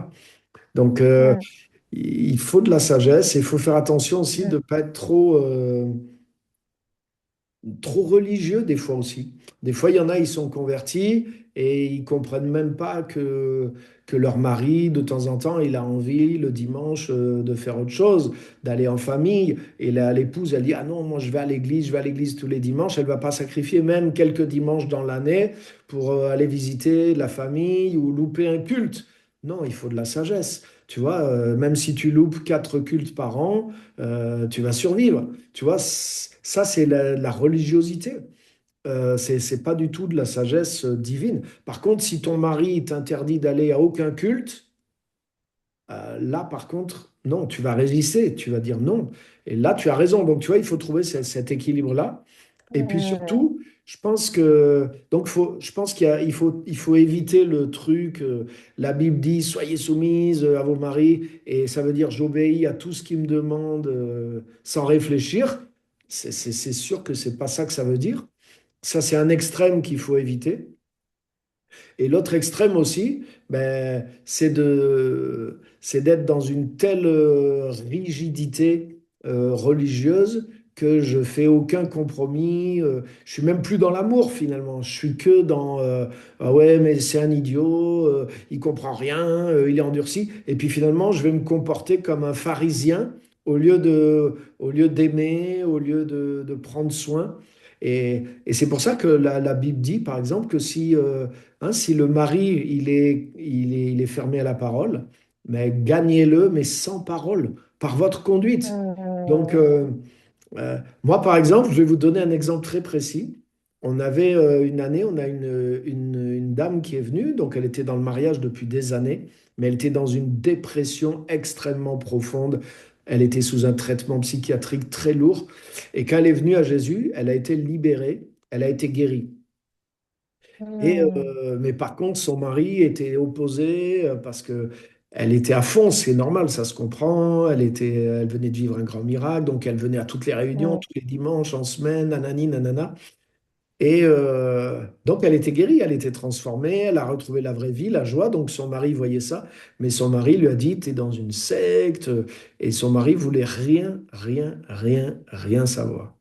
Donc, mm, il faut de la sagesse et il faut faire attention aussi de mm, ne pas être trop religieux des fois aussi. Des fois, il y en a, ils sont convertis et ils comprennent même pas que leur mari, de temps en temps, il a envie le dimanche de faire autre chose, d'aller en famille. Et l'épouse, elle dit, ah non, moi je vais à l'église tous les dimanches. Elle va pas sacrifier même quelques dimanches dans l'année pour aller visiter la famille ou louper un culte. Non, il faut de la sagesse. Tu vois, même si tu loupes 4 cultes par an, tu vas survivre. Tu vois, ça, c'est la religiosité. C'est pas du tout de la sagesse divine. Par contre, si ton mari t'interdit d'aller à aucun culte, là, par contre, non, tu vas résister, tu vas dire non. Et là, tu as raison. Donc, tu vois, il faut trouver cet équilibre-là. Et puis mm, surtout, je pense il faut éviter le truc. La Bible dit, soyez soumise à vos maris, et ça veut dire j'obéis à tout ce qu'ils me demandent sans réfléchir. C'est sûr que c'est pas ça que ça veut dire. Ça, c'est un extrême qu'il faut éviter. Et l'autre extrême aussi, ben, c'est d'être dans une telle rigidité religieuse que je fais aucun compromis. Je suis même plus dans l'amour finalement. Je suis que dans ah ouais, mais c'est un idiot, il comprend rien, il est endurci. Et puis finalement, je vais me comporter comme un pharisien au lieu d'aimer, au lieu de prendre soin. Et c'est pour ça que la Bible dit, par exemple, que si le mari, il est fermé à la parole, mais gagnez-le, mais sans parole, par votre conduite. Donc, moi, par exemple, je vais vous donner un exemple très précis. On avait une année, on a une dame qui est venue, donc elle était dans le mariage depuis des années, mais elle était dans une dépression extrêmement profonde. Elle était sous un traitement psychiatrique très lourd. Et quand elle est venue à Jésus, elle a été libérée, elle a été guérie. mm, Mais par contre, son mari était opposé parce que elle était à fond, c'est normal, ça se comprend. Elle venait de vivre un grand miracle, donc elle venait à toutes les réunions, mm, tous les dimanches, en semaine, nanani, nanana. Et donc elle était guérie, elle était transformée, elle a retrouvé la vraie vie, la joie. Donc son mari voyait ça, mais son mari lui a dit, t'es dans une secte. Et son mari voulait rien savoir.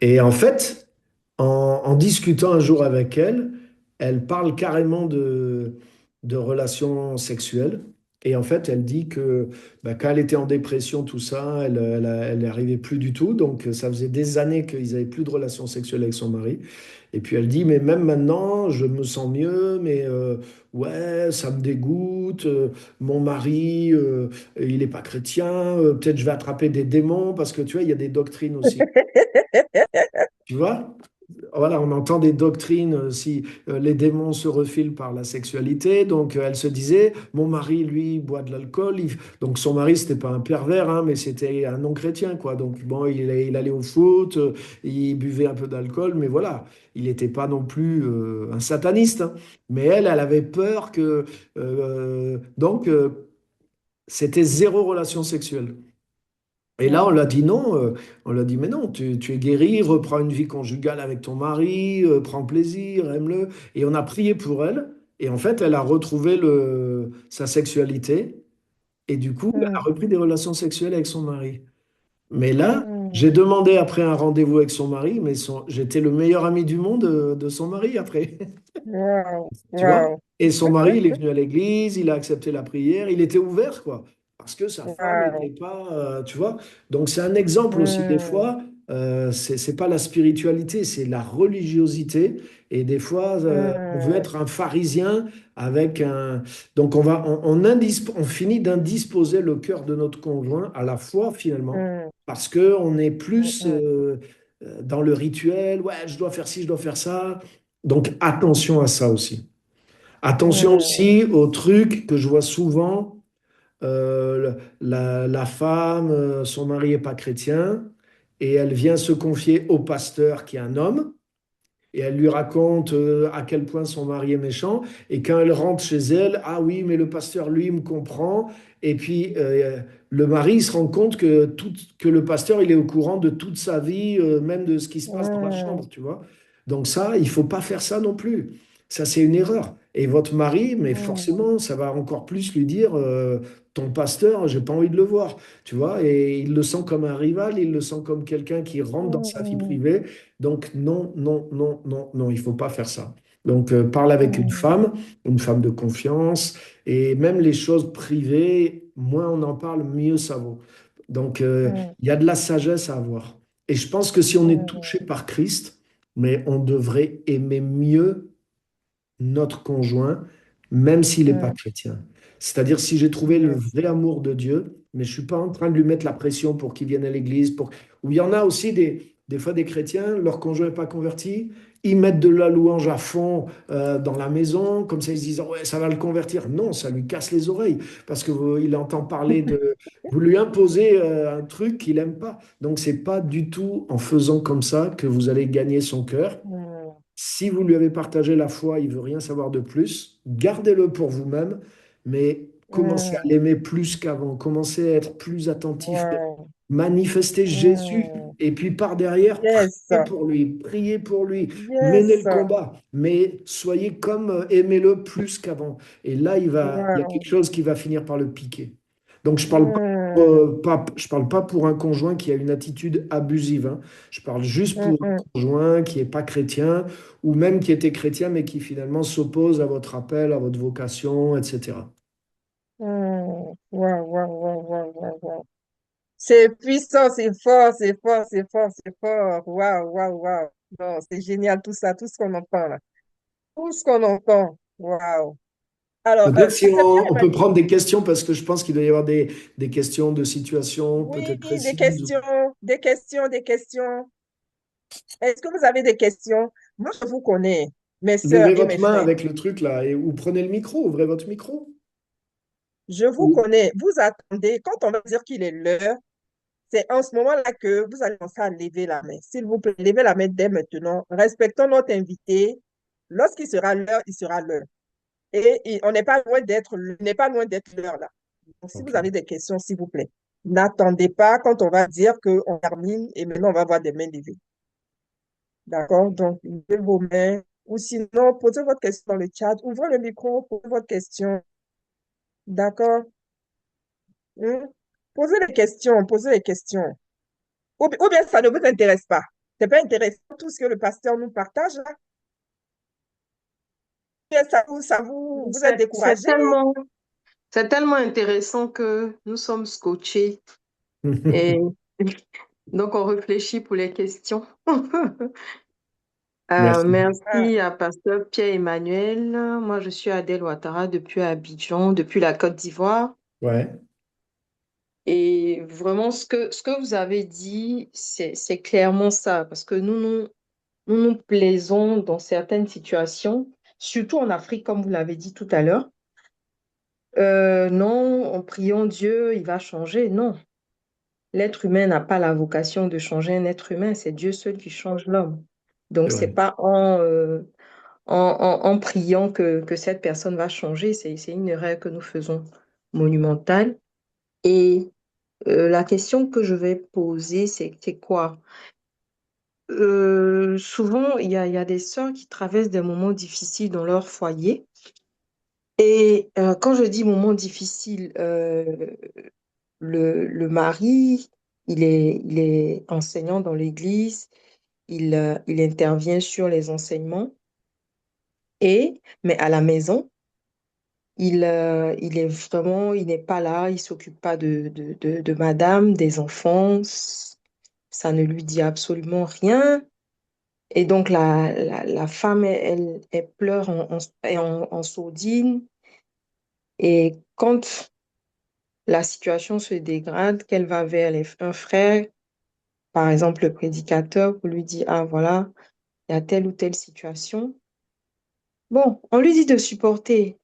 Et en fait, en discutant un jour avec elle, elle parle carrément de relations sexuelles. Et en fait, elle dit que bah, quand elle était en dépression, tout ça, elle n'arrivait plus du tout. Donc, ça faisait des années qu'ils n'avaient plus de relations sexuelles avec son mari. Et puis, elle dit, mais même maintenant, je me sens mieux, mais ouais, ça me dégoûte. Mon mari, il n'est pas chrétien. Peut-être je vais attraper des démons parce que tu vois, il y a des doctrines aussi. Tu vois? Voilà, on entend des doctrines si les démons se refilent par la sexualité. Donc, elle se disait, mon mari, lui, boit de l'alcool. Donc, son mari, c'était pas un pervers, hein, mais c'était un non-chrétien, quoi. Donc, bon, il allait au foot, il buvait un peu d'alcool, mais voilà, il n'était pas non plus un sataniste, hein. Mais elle avait peur que. Donc, c'était zéro relation sexuelle. Et là, on l'a dit non, on l'a dit, mais non, tu es guéri, reprends une vie conjugale avec ton mari, prends plaisir, aime-le. Et on a prié pour elle, et en fait, elle a retrouvé sa sexualité, et du coup, elle a Mm, repris des relations sexuelles avec son mari. Mais là, j'ai mm. demandé après un rendez-vous avec son mari, mais j'étais le meilleur ami du monde de son mari après. Wow, Tu vois? wow, Et son mari, il est venu à l'église, il a accepté la prière, il était ouvert, quoi. Parce que sa femme n'était wow. pas, tu vois? Donc, c'est un exemple aussi. Des Mm, fois, c'est pas la spiritualité, c'est la religiosité. Et des fois, on veut mm, être un pharisien avec un. Donc, on finit d'indisposer le cœur de notre conjoint à la foi, finalement, mm, parce qu'on est plus mm, dans le rituel. Ouais, je dois faire ci, je dois faire ça. Donc, attention à ça aussi. Attention mm, aussi au truc que je vois souvent, la femme, son mari n'est pas chrétien, et elle vient se confier au pasteur qui est un homme, et elle lui raconte à quel point son mari est méchant, et quand elle rentre chez elle, ah oui, mais le pasteur, lui, me comprend, et puis le mari il se rend compte que le pasteur, il est au courant de toute sa vie, même de ce qui se passe dans la mm, chambre, tu vois. Donc ça, il faut pas faire ça non plus. Ça, c'est une erreur. Et votre mari, mais mm, forcément, ça va encore plus lui dire, ton pasteur, j'ai pas envie de le voir, tu vois. Et il le sent comme un rival, il le sent comme quelqu'un qui rentre dans sa vie mm, privée. Donc non, non, non, non, non, il faut pas faire ça. Donc parle avec mm, une femme de confiance, et même les choses privées, moins on en parle, mieux ça vaut. Donc mm, il y a de la sagesse à avoir. Et je pense que si on est touché mm, par Christ, mais on devrait aimer mieux notre conjoint, même s'il n'est pas mm, chrétien. C'est-à-dire, si j'ai trouvé le yes. vrai amour de Dieu, mais je ne suis pas en train de lui mettre la pression pour qu'il vienne à l'église. Ou il y en a aussi des fois des chrétiens, leur conjoint n'est pas converti, ils mettent de la louange à fond dans la maison, comme ça ils se disent, ouais, ça va le convertir. Non, ça lui casse les oreilles, parce qu'il entend parler de. Vous lui imposez un truc qu'il n'aime pas. Donc, c'est pas du tout en faisant comme ça que vous allez gagner son cœur. Mm, Si vous lui avez partagé la foi, il veut rien savoir de plus, gardez-le pour vous-même, mais commencez à mm, l'aimer plus qu'avant, commencez à être plus attentif, wow, manifestez Jésus, mm, et puis par derrière, yes, priez pour lui, menez le yes, combat, mais soyez comme, aimez-le plus qu'avant. Et là, il y a quelque wow, chose qui va finir par le piquer. Donc, mm, je parle pas pour un conjoint qui a une attitude abusive, hein. Je parle juste mm, pour un mm, conjoint qui n'est pas chrétien, ou même qui était chrétien, mais qui finalement s'oppose à votre appel, à votre vocation, etc. mm. Wow, wow, wow, wow, wow, wow. C'est puissant, c'est fort, c'est fort, c'est fort, c'est fort. Waouh, waouh, waouh. Non, c'est génial tout ça, tout ce qu'on entend là. Tout ce qu'on entend. Waouh. Alors, Peut-être si j'aimerais bien, on peut prendre des questions, parce que je pense qu'il doit y avoir des questions de situation oui, peut-être des précises. questions, des questions, des questions. Est-ce que vous avez des questions? Moi, je vous connais, mes sœurs Levez et mes votre main frères. avec le truc là, ou prenez le micro, ouvrez votre micro. Je vous Ou- connais. Vous attendez. Quand on va dire qu'il est l'heure, c'est en ce moment-là que vous allez commencer à lever la main. S'il vous plaît, levez la main dès maintenant. Respectons notre invité. Lorsqu'il sera l'heure, il sera l'heure. Et on n'est pas loin d'être l'heure là. Donc, si vous Ok. avez des questions, s'il vous plaît, n'attendez pas quand on va dire qu'on termine et maintenant on va avoir des mains levées. D'accord? Donc, levez vos mains. Ou sinon, posez votre question dans le chat. Ouvrez le micro, posez votre question. D'accord? Hmm? Posez les questions, posez les questions. Ou bien ça ne vous intéresse pas. C'est pas intéressant tout ce que le pasteur nous partage là. Ou bien vous êtes C'est découragé. tellement, C'est tellement intéressant que nous sommes scotchés et donc on réfléchit pour les questions. Merci. Ah, Merci à Pasteur Pierre-Emmanuel. Moi, je suis Adèle Ouattara depuis Abidjan, depuis la Côte d'Ivoire. Ouais, Et vraiment, ce que vous avez dit, c'est clairement ça, parce que nous nous plaisons dans certaines situations, surtout en Afrique, comme vous l'avez dit tout à l'heure. Non, en priant Dieu, il va changer. Non, l'être humain n'a pas la vocation de changer un être humain, c'est Dieu seul qui change l'homme. c'est Donc, c'est vrai. pas en priant que cette personne va changer, c'est une erreur que nous faisons monumentale. Et la question que je vais poser, c'est quoi? Souvent, il y a des sœurs qui traversent des moments difficiles dans leur foyer. Et quand je dis moments difficiles, le mari, il est enseignant dans l'église, il intervient sur les enseignements, mais à la maison, il est vraiment, il n'est pas là, il s'occupe pas de madame, des enfants, ça ne lui dit absolument rien. Et donc, la femme, elle pleure en sourdine. Et quand la situation se dégrade, qu'elle va vers un frère, par exemple le prédicateur, pour lui dire, ah voilà, il y a telle ou telle situation. Bon, on lui dit de supporter.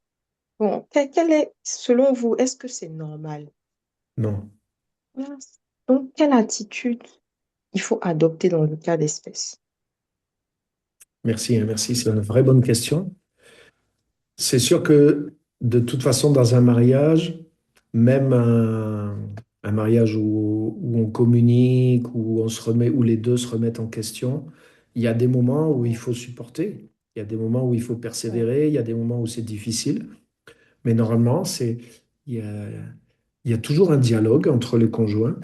Bon, quel est, selon vous, est-ce que c'est normal? Non, Voilà. Donc, quelle attitude il faut adopter dans le cas d'espèce? merci, hein, merci, c'est une vraie bonne question. C'est sûr que de toute façon, dans un mariage, même un mariage où on communique, où on se remet, où les deux se remettent en question, il y a des moments où il faut supporter, il y a des moments où il faut persévérer, il y a des moments où c'est difficile. Mais normalement, il y a, il y a toujours un dialogue entre les conjoints.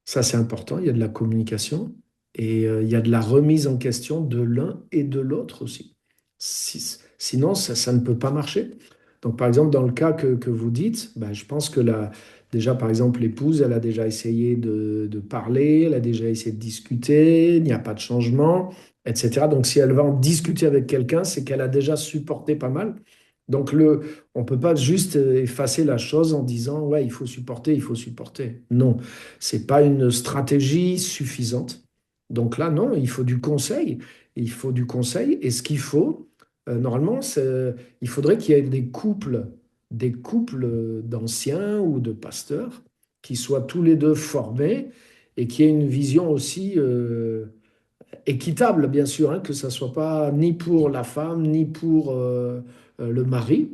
Ça, c'est important. Il y a de la communication et il y a de la remise en question de l'un et de l'autre aussi. Sinon, ça ne peut pas marcher. Donc, par exemple, dans le cas que vous dites, ben, je pense que déjà, par exemple, l'épouse, elle a déjà essayé de parler, elle a déjà essayé de discuter, il n'y a pas de changement, etc. Donc, si elle va en discuter avec quelqu'un, c'est qu'elle a déjà supporté pas mal. Donc, on ne peut pas juste effacer la chose en disant, ouais, il faut supporter, il faut supporter. Non, c'est pas une stratégie suffisante. Donc là, non, il faut du conseil. Il faut du conseil. Et ce qu'il faut, normalement, il faudrait qu'il y ait des couples d'anciens ou de pasteurs qui soient tous les deux formés et qui aient une vision aussi équitable, bien sûr, hein, que ça soit pas ni pour la femme ni pour le mari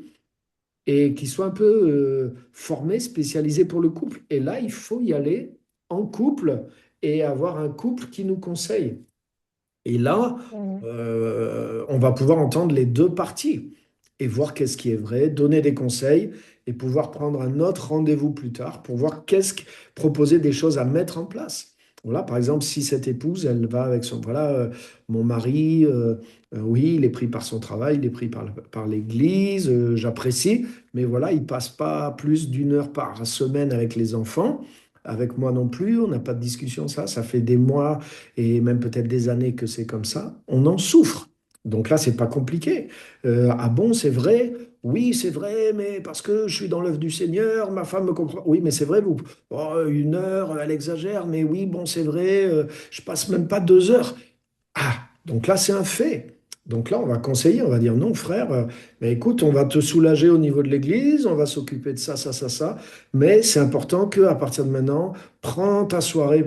et qui soit un peu formé, spécialisé pour le couple. Et là, il faut y aller en couple et avoir un couple qui nous conseille. Et là, mhm. on va pouvoir entendre les deux parties et voir qu'est-ce qui est vrai, donner des conseils et pouvoir prendre un autre rendez-vous plus tard pour voir proposer des choses à mettre en place. Voilà, par exemple, si cette épouse, elle va avec son, voilà, mon mari, oui, il est pris par son travail, il est pris par l'église, j'apprécie, mais voilà, il passe pas plus d'1 heure par semaine avec les enfants. Avec moi non plus, on n'a pas de discussion, ça fait des mois et même peut-être des années que c'est comme ça, on en souffre. Donc là, c'est pas compliqué. Ah bon, c'est vrai? Oui, c'est vrai, mais parce que je suis dans l'œuvre du Seigneur, ma femme me comprend. Oui, mais c'est vrai, vous. Oh, 1 heure, elle exagère, mais oui, bon, c'est vrai, je passe même pas 2 heures. Ah, donc là, c'est un fait. Donc là, on va conseiller, on va dire non, frère, mais écoute, on va te soulager au niveau de l'église, on va s'occuper de ça, ça, ça, ça. Mais c'est important qu'à partir de maintenant, prends ta soirée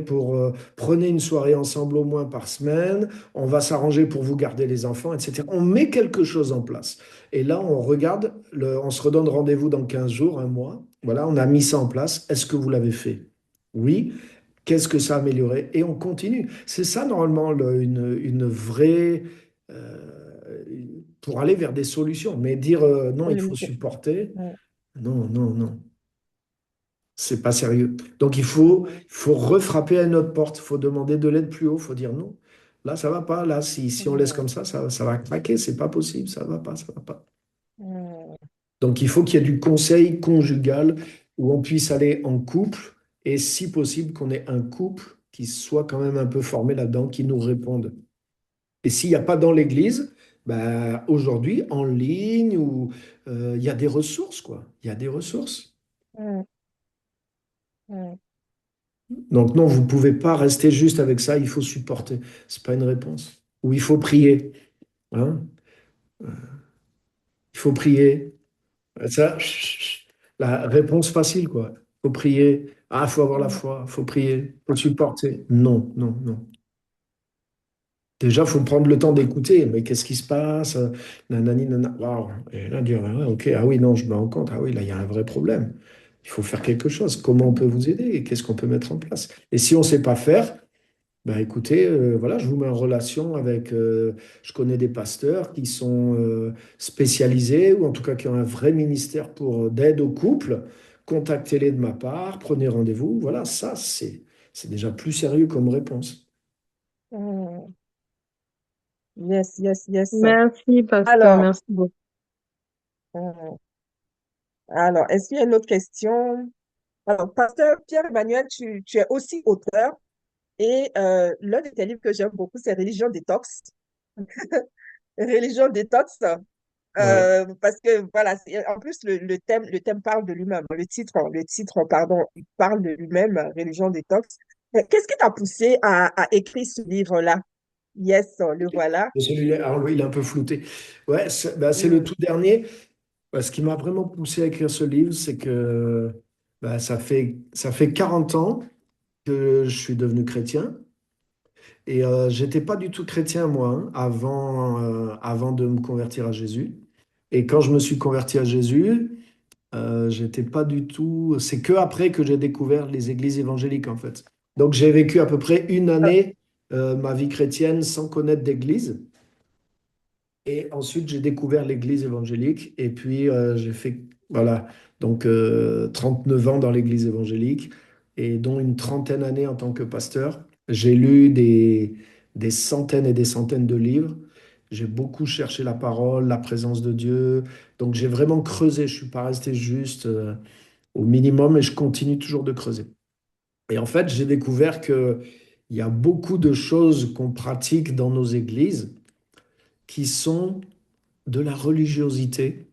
prenez une soirée ensemble au moins par semaine, on va s'arranger pour vous garder les enfants, etc. On met quelque chose en place. Et là, on regarde, on se redonne rendez-vous dans 15 jours, un mois. Voilà, on a mis ça en place. Est-ce que vous l'avez fait? Oui. Qu'est-ce que ça a amélioré? Et on continue. C'est ça, normalement, une vraie... pour aller vers des solutions. Mais dire non, il faut supporter, Mhm. non, non, non. C'est pas sérieux. Donc il faut refrapper à notre porte, il faut demander de l'aide plus haut, il faut dire non. Là, ça va pas. Là, si on laisse comme ça va craquer. C'est pas possible. Ça va pas, ça va pas. Mhm. Donc, il faut qu'il y ait du conseil conjugal où on puisse aller en couple et, si possible, qu'on ait un couple qui soit quand même un peu formé là-dedans, qui nous réponde. Et s'il n'y a pas dans l'Église, ben, aujourd'hui, en ligne, ou il y a des ressources, quoi. Il y a des ressources. mm, mm, Donc non, vous ne pouvez pas rester juste avec ça, il faut supporter. C'est pas une réponse. Ou il faut prier. Hein. Il faut prier. Ça, la réponse facile, quoi. Il faut prier. Ah, il faut avoir la mm, foi, il faut prier, il faut supporter. Non, non, non. Déjà, il faut prendre le temps d'écouter. Mais qu'est-ce qui se passe? Nanani, nanana. Waouh. Et là, dire, ah ouais, ok, ah oui, non, je me rends compte. Ah oui, là, il y a un vrai problème. Il faut faire quelque chose. Comment on peut vous aider? Qu'est-ce qu'on peut mettre en place? Et si on ne sait pas faire, ben écoutez, voilà, je vous mets en relation avec, je connais des pasteurs qui sont spécialisés, ou en tout cas qui ont un vrai ministère pour d'aide au couple. Contactez-les de ma part, prenez rendez-vous. Voilà, ça, c'est déjà plus sérieux comme réponse. mm. Yes, yes, yes. Merci, pasteur. Alors, Merci beaucoup. mm, alors, est-ce qu'il y a une autre question? Alors, Pasteur Pierre-Emmanuel, tu es aussi auteur et l'un de tes livres que j'aime beaucoup, c'est Religion détox. Religion détox, Ouais. parce que voilà, en plus le thème parle de lui-même. Le titre, pardon, il parle de lui-même, Religion détox. Qu'est-ce qui t'a poussé à écrire ce livre-là? Yes, le voilà. Et celui-là, alors lui, il est un peu flouté. Ouais, c'est le Mm, tout dernier. Ce qui m'a vraiment poussé à écrire ce livre, c'est que ça fait 40 ans que je suis devenu chrétien. Et j'étais pas du tout chrétien, moi, hein, avant de me convertir à Jésus. Et quand je me suis converti à Jésus, j'étais pas du tout. C'est que après que j'ai découvert les églises évangéliques, en fait. Donc j'ai vécu à peu près une année ma vie chrétienne sans connaître d'église. Et ensuite, j'ai découvert l'église évangélique. Et puis, j'ai fait, voilà, donc 39 ans dans l'église évangélique, et dont une trentaine d'années en tant que pasteur. J'ai lu des centaines et des centaines de livres. J'ai beaucoup cherché la parole, la présence de Dieu. Donc, j'ai vraiment creusé. Je ne suis pas resté juste au minimum, et je continue toujours de creuser. Et en fait, j'ai découvert qu'il y a beaucoup de choses qu'on pratique dans nos églises qui sont de la religiosité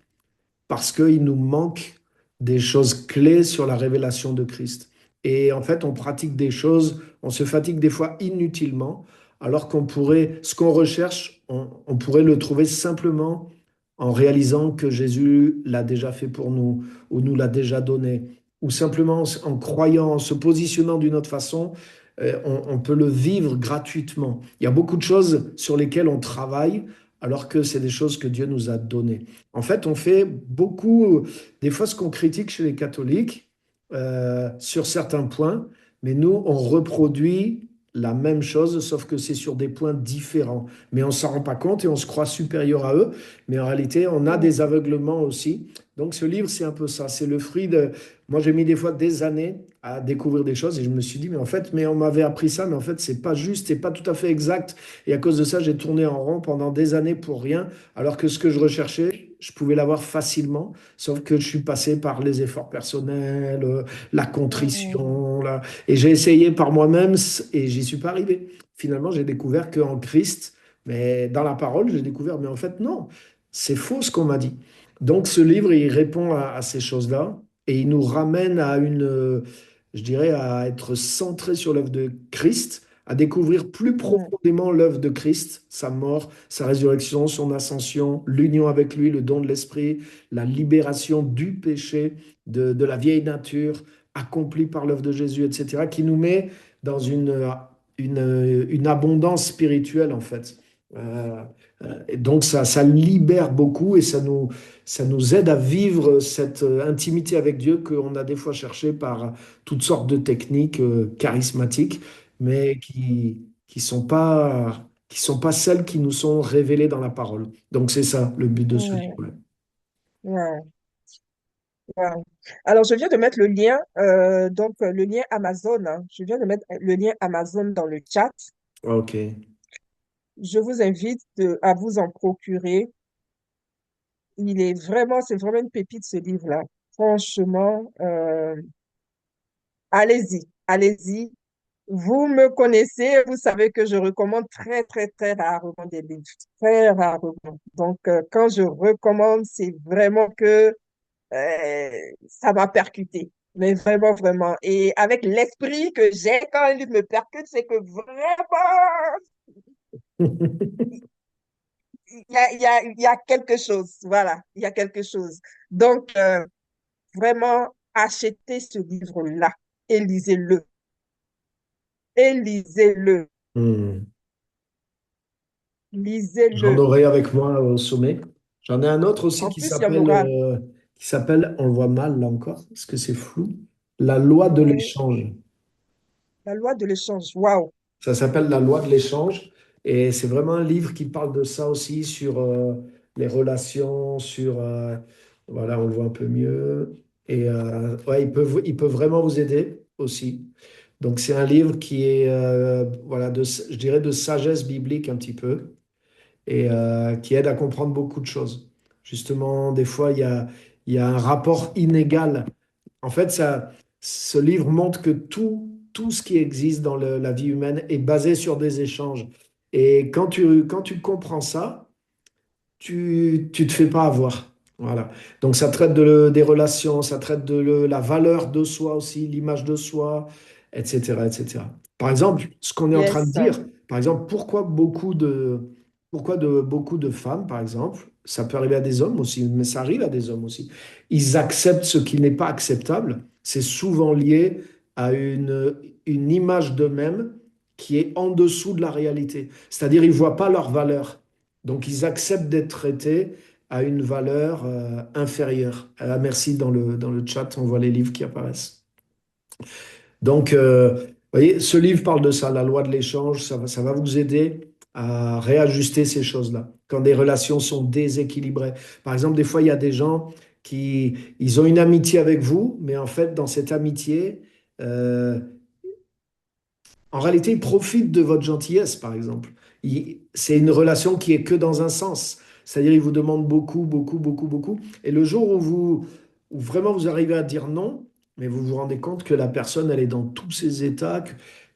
parce qu'il nous manque des choses clés sur la révélation de Christ. Et en fait, on pratique des choses, on se fatigue des fois inutilement, alors qu'on pourrait, ce qu'on recherche, on pourrait le trouver simplement en réalisant que Jésus l'a déjà fait pour nous, ou nous l'a déjà donné, ou simplement en croyant, en se positionnant d'une autre façon, on peut le vivre gratuitement. Il y a beaucoup de choses sur lesquelles on travaille, alors que c'est des choses que Dieu nous a données. En fait, on fait beaucoup, des fois, ce qu'on critique chez les catholiques sur certains points, mais nous, on reproduit la même chose, sauf que c'est sur des points différents. Mais on ne s'en rend pas compte et on se croit supérieur à eux. Mais en réalité, on a mm, des aveuglements aussi. Donc, ce livre, c'est un peu ça. C'est le fruit de. Moi, j'ai mis des fois des années à découvrir des choses, et je me suis dit, mais en fait, mais on m'avait appris ça, mais en fait, c'est pas juste, c'est pas tout à fait exact. Et à cause de ça, j'ai tourné en rond pendant des années pour rien, alors que ce que je recherchais, je pouvais l'avoir facilement, sauf que je suis passé par les efforts personnels, la mm, contrition, et j'ai essayé par moi-même et j'y suis pas arrivé. Finalement, j'ai découvert qu'en Christ, mais dans la parole, j'ai découvert, mais en fait, non, c'est faux ce qu'on m'a dit. Donc, ce livre, il répond à ces choses-là, et il nous ramène à je dirais, à être centré sur l'œuvre de Christ, à découvrir plus mm, profondément l'œuvre de Christ, sa mort, sa résurrection, son ascension, l'union avec lui, le don de l'Esprit, la libération du péché, de la vieille nature, accomplie par l'œuvre de Jésus, etc., qui nous met dans une abondance spirituelle, en fait. Euh, et donc, ça libère beaucoup, et ça nous aide à vivre cette intimité avec Dieu qu'on a des fois cherché par toutes sortes de techniques charismatiques, mais qui sont pas celles qui nous sont révélées dans la parole. Donc, c'est ça le but de ce livre. mm. Ouais, ouais. Alors, je viens de mettre le lien, donc le lien Amazon, hein. Je viens de mettre le lien Amazon dans le chat. Ok. Je vous invite à vous en procurer. c'est vraiment une pépite ce livre-là. Franchement, allez-y, allez-y. Vous me connaissez, vous savez que je recommande très, très, très rarement des livres, très rarement. Donc, quand je recommande, c'est vraiment que ça m'a percuté. Mais vraiment, vraiment. Et avec l'esprit que j'ai quand un livre me percute, c'est que vraiment, il y a quelque chose. Voilà, il y a quelque chose. Donc, vraiment, achetez ce livre-là et lisez-le. Et lisez-le. Hmm. J'en Lisez-le. aurai avec moi au sommet. J'en ai un autre aussi En plus, il y en aura. qui s'appelle, on le voit mal là encore, parce que c'est flou, La loi de Oui, l'échange. la loi de l'échange. Waouh. Ça s'appelle La loi de l'échange. Et c'est vraiment un livre qui parle de ça aussi, sur les relations, voilà, on le voit un peu mieux. Et ouais, il peut vraiment vous aider aussi. Donc c'est un livre qui est, voilà, je dirais de sagesse biblique un petit peu, et qui aide à comprendre beaucoup de choses. Justement, des fois, il y a un rapport inégal. En fait, ce livre montre que tout ce qui existe dans la vie humaine est basé sur des échanges. Et quand tu comprends ça, tu te fais pas avoir. Voilà. Donc ça traite des relations, ça traite la valeur de soi aussi, l'image de soi, etc., etc. Par exemple, ce qu'on est en train de Yes. dire, par exemple, pourquoi beaucoup de femmes, par exemple, ça peut arriver à des hommes aussi, mais ça arrive à des hommes aussi, ils acceptent ce qui n'est pas acceptable, c'est souvent lié à une image d'eux-mêmes qui est en dessous de la réalité. C'est-à-dire, ils ne voient pas leur valeur. Donc, ils acceptent d'être traités à une valeur inférieure. Ah, merci dans le chat, on voit les livres qui apparaissent. Donc, vous voyez, ce livre parle de ça, la loi de l'échange, ça va vous aider à réajuster ces choses-là. Quand des relations sont déséquilibrées. Par exemple, des fois, il y a des gens ils ont une amitié avec vous, mais en fait, dans cette amitié, euh, en réalité, ils profitent de votre gentillesse, par exemple. C'est une relation qui est que dans un sens. C'est-à-dire, ils vous demandent beaucoup, beaucoup, beaucoup, beaucoup. Et le jour où vraiment vous arrivez à dire non, mais vous vous rendez compte que la personne, elle est dans tous ses états.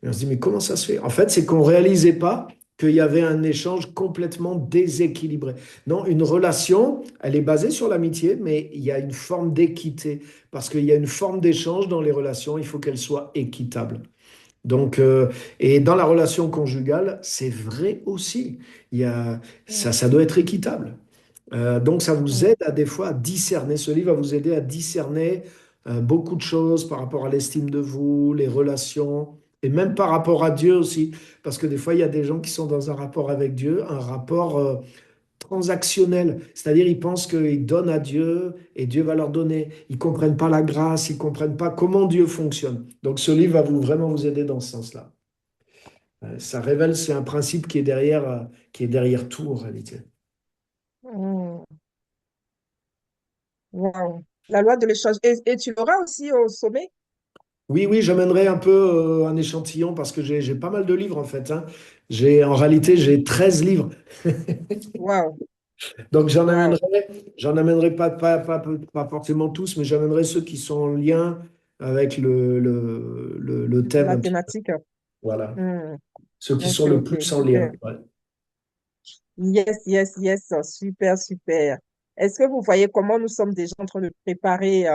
Et on se dit, mais comment ça se fait? En fait, c'est qu'on ne réalisait pas qu'il y avait un échange complètement déséquilibré. Non, une relation, elle est basée sur l'amitié, mais il y a une forme d'équité. Parce qu'il y a une forme d'échange dans les relations, il faut qu'elle soit équitable. Donc, et dans la relation conjugale, c'est vrai aussi. Mm, Ça doit être équitable. Donc, ça vous mm. aide à des fois à discerner. Ce livre va vous aider à discerner beaucoup de choses par rapport à l'estime de vous, les relations, et même par rapport à Dieu aussi. Parce que des fois, il y a des gens qui sont dans un rapport avec Dieu, un rapport transactionnel, c'est-à-dire ils pensent qu'ils donnent à Dieu et Dieu va leur donner. Ils comprennent pas la grâce, ils comprennent pas comment Dieu fonctionne. Donc ce livre va vraiment vous aider dans ce sens-là. Ça révèle, c'est un principe qui est derrière tout en réalité. Mm. Wow. La loi de l'échange. Et tu l'auras aussi au sommet? Oui, oui, j'amènerai un peu un échantillon parce que j'ai pas mal de livres en fait, hein. En réalité, Mm. j'ai 13 livres. Wow. Donc Wow. j'en amènerai pas forcément tous, mais j'amènerai ceux qui sont en lien avec le thème La un petit peu. thématique. Voilà. Mm. Ceux qui Ok, sont le ok, plus en lien. super. Ouais. Yes, yes, yes. Super, super. Est-ce que vous voyez comment nous sommes déjà en train de préparer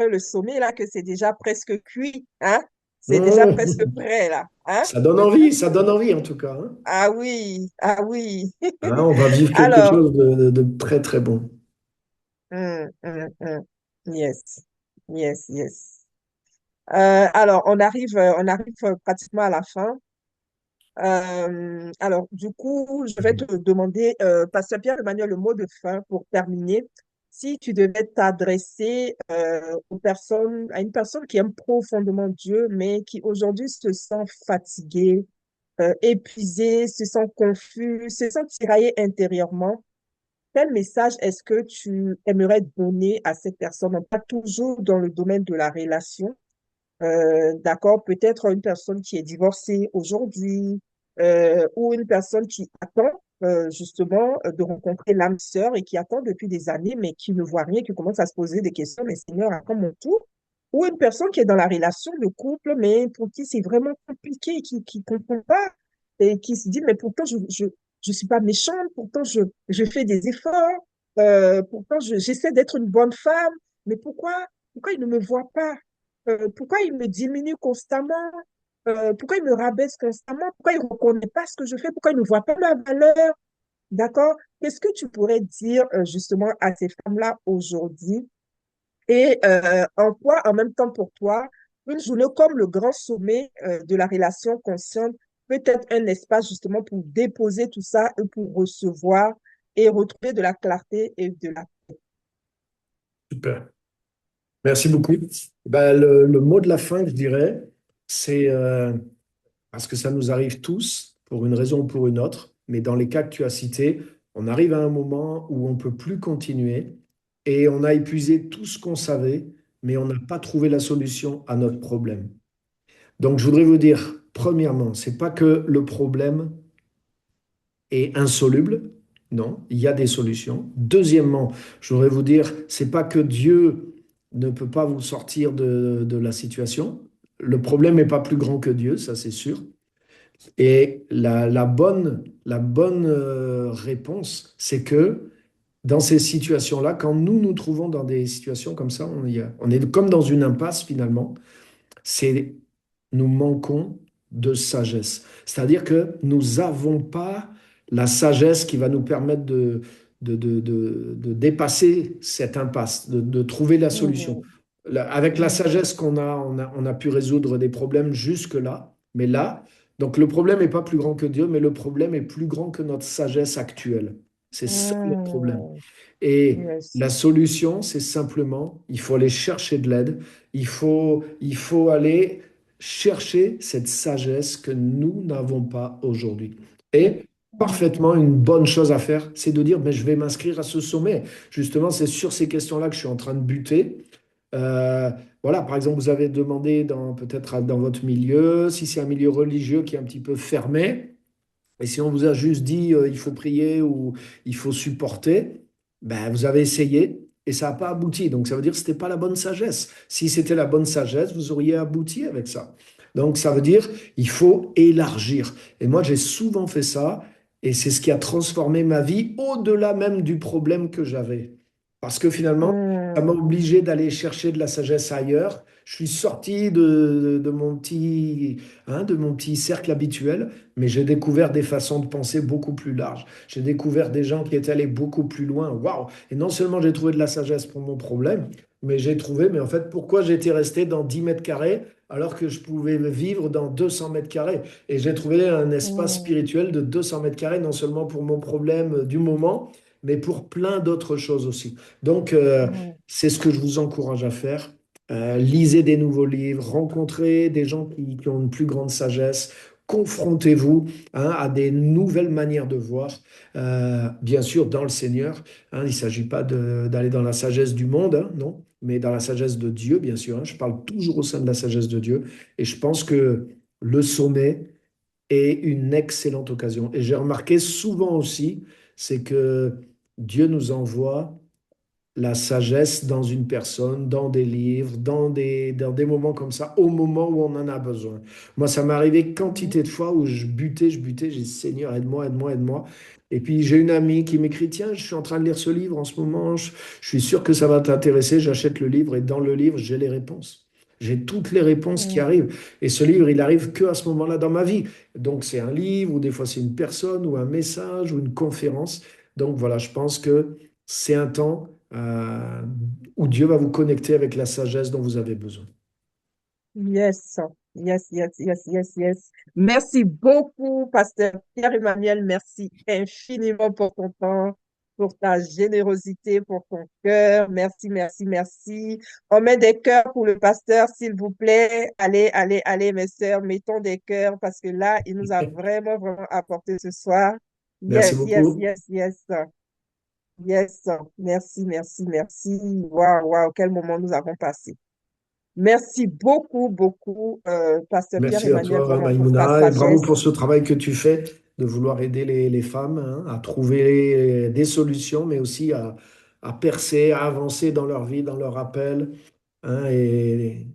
le sommet, là, que c'est déjà presque cuit, hein? C'est déjà presque Mmh. prêt, là, hein? Ça donne envie en tout cas, hein. Ah oui, ah oui. Hein, on va vivre quelque Alors, chose de très très bon. hum. Yes, yes, yes. Alors, on arrive pratiquement à la fin. Alors, du coup, je vais te demander, Pasteur Pierre-Emmanuel, le mot de fin pour terminer. Si tu devais t'adresser à une personne qui aime profondément Dieu, mais qui aujourd'hui se sent fatiguée, épuisée, se sent confus, se sent tiraillée intérieurement, quel message est-ce que tu aimerais donner à cette personne, pas toujours dans le domaine de la relation, d'accord, peut-être une personne qui est divorcée aujourd'hui ou une personne qui attend. justement de rencontrer l'âme sœur et qui attend depuis des années, mais qui ne voit rien, qui commence à se poser des questions, mais Seigneur, à quand mon tour? Ou une personne qui est dans la relation de couple, mais pour qui c'est vraiment compliqué, qui ne comprend pas et qui se dit, mais pourtant, je suis pas méchante, pourtant, je fais des efforts, pourtant, j'essaie d'être une bonne femme, mais pourquoi il ne me voit pas? Pourquoi il me diminue constamment? Pourquoi il me rabaisse constamment? Pourquoi il ne reconnaît pas ce que je fais? Pourquoi il ne voit pas ma valeur? D'accord? Qu'est-ce que tu pourrais dire justement à ces femmes-là aujourd'hui? Et en quoi, en même temps pour toi, une journée comme le grand sommet de la relation consciente peut être un espace justement pour déposer tout ça et pour recevoir et retrouver de la clarté et de la... Super. Merci beaucoup. Ben, le mot de la fin, je dirais, c'est parce que ça nous arrive tous, pour une raison ou pour une autre, mais dans les cas que tu as cités, on arrive à un moment où on ne peut plus continuer et on a épuisé tout ce qu'on savait, mais on n'a pas trouvé la solution à notre problème. Donc, je voudrais vous dire, premièrement, c'est pas que le problème est insoluble. Non, il y a des solutions. Deuxièmement, je voudrais vous dire, c'est pas que Dieu ne peut pas vous sortir de la situation. Le problème n'est pas plus grand que Dieu, ça c'est sûr. Et la bonne réponse, c'est que dans ces situations-là, quand nous nous trouvons dans des situations comme ça, on est comme dans une impasse finalement, c'est nous manquons de sagesse. C'est-à-dire que nous n'avons pas la sagesse qui va nous permettre de dépasser cette impasse, de trouver la solution. Mhm, Avec la mhm, sagesse qu'on a, on a pu résoudre des problèmes jusque-là, mais là, donc le problème n'est pas plus grand que Dieu, mais le problème est plus grand que notre sagesse actuelle. C'est ça le problème. mhm. Et Yes. la solution, c'est simplement, il faut aller chercher de l'aide, il faut aller chercher cette sagesse que nous n'avons pas aujourd'hui. Et parfaitement, Mhm, une bonne chose à faire, c'est de dire, ben, je vais m'inscrire à ce sommet. Justement, c'est sur ces questions-là que je suis en train de buter. Euh, voilà, par exemple, vous avez demandé peut-être dans votre milieu, si c'est un milieu religieux qui est un petit peu fermé, et si on vous a juste dit il faut prier ou il faut supporter, ben, vous avez essayé et ça n'a pas abouti. Donc ça veut dire que ce n'était pas la bonne sagesse. Si c'était la bonne sagesse, vous auriez abouti avec ça. Donc ça veut dire il faut élargir. Et moi j'ai souvent fait ça et c'est ce qui a transformé ma vie au-delà même du problème que j'avais. Parce que finalement, ça m'a mhm, obligé d'aller chercher de la sagesse ailleurs. Je suis sorti de mon petit cercle habituel, mais j'ai découvert des façons de penser beaucoup plus larges. J'ai découvert des gens qui étaient allés beaucoup plus loin. Waouh! Et non seulement j'ai trouvé de la sagesse pour mon problème, mais j'ai trouvé, mais en fait, pourquoi j'étais resté dans 10 mètres carrés alors que je pouvais vivre dans 200 mètres carrés? Et j'ai trouvé un espace mhm, spirituel de 200 mètres carrés, non seulement pour mon problème du moment, mais pour plein d'autres choses aussi. Donc, mhm, c'est ce que je vous encourage à faire. Lisez des nouveaux livres, rencontrez des gens qui ont une plus grande sagesse, confrontez-vous à des nouvelles manières de voir, bien sûr dans le Seigneur. Il ne s'agit pas d'aller dans la sagesse du monde, non, mais dans la sagesse de Dieu, bien sûr. Je parle toujours au sein de la sagesse de Dieu et je pense que le sommet est une excellente occasion. Et j'ai remarqué souvent aussi, c'est que Dieu nous envoie la sagesse dans une personne, dans des livres, dans des moments comme ça, au moment où on en a besoin. Moi, ça m'est arrivé quantité de fois où je butais, j'ai dit, Seigneur, aide-moi, aide-moi, aide-moi. Et puis j'ai une amie qui m'écrit, tiens, je suis en train de lire ce livre en ce moment, je suis sûr que ça va t'intéresser, j'achète le livre et dans le livre, j'ai les réponses. J'ai toutes les réponses qui mhm. arrivent. Et ce livre, il arrive que à ce moment-là dans ma vie. Donc c'est un livre, ou des fois c'est une personne, ou un message, ou une conférence. Donc voilà, je pense que c'est un temps où Dieu va vous connecter avec la sagesse dont vous avez besoin. Yes, yes, yes, yes, yes, yes. Merci beaucoup, Pasteur Pierre-Emmanuel. Merci infiniment pour ton temps, pour ta générosité, pour ton cœur. Merci, merci, merci. On met des cœurs pour le pasteur, s'il vous plaît. Allez, allez, allez, mes sœurs, mettons des cœurs parce que là, il nous a vraiment, vraiment apporté ce soir. Merci Yes, yes, beaucoup. yes, yes. Yes. Merci, merci, merci. Waouh, waouh, quel moment nous avons passé. Merci beaucoup, beaucoup, Pasteur Merci à Pierre-Emmanuel, toi, vraiment pour ta Maïmouna, et bravo sagesse. pour ce travail que tu fais de vouloir aider les femmes, hein, à trouver des solutions, mais aussi à percer, à avancer dans leur vie, dans leur appel, hein, et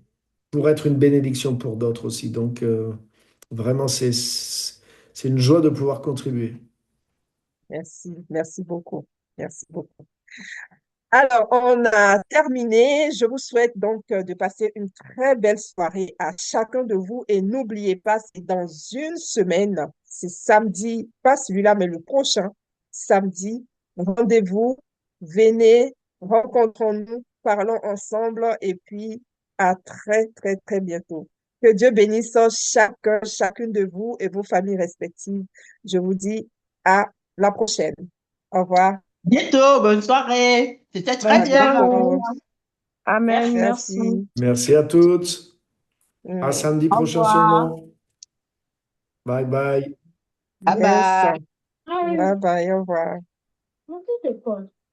pour être une bénédiction pour d'autres aussi. Donc, vraiment, c'est une joie de pouvoir contribuer. Merci, merci beaucoup. Merci beaucoup. Alors, on a terminé. Je vous souhaite donc de passer une très belle soirée à chacun de vous et n'oubliez pas, c'est dans une semaine, c'est samedi, pas celui-là, mais le prochain, samedi, rendez-vous, venez, rencontrons-nous, parlons ensemble et puis à très, très, très bientôt. Que Dieu bénisse chacun, chacune de vous et vos familles respectives. Je vous dis à la prochaine. Au revoir. Bientôt, bonne soirée. C'était très Bonne À bien. soirée. bientôt. Amen. Merci. Merci. Merci. Merci à toutes. À Mm. samedi Au prochain revoir. sûrement. Bye bye. Bye Yes. bye. Bye bye. Au revoir. Merci.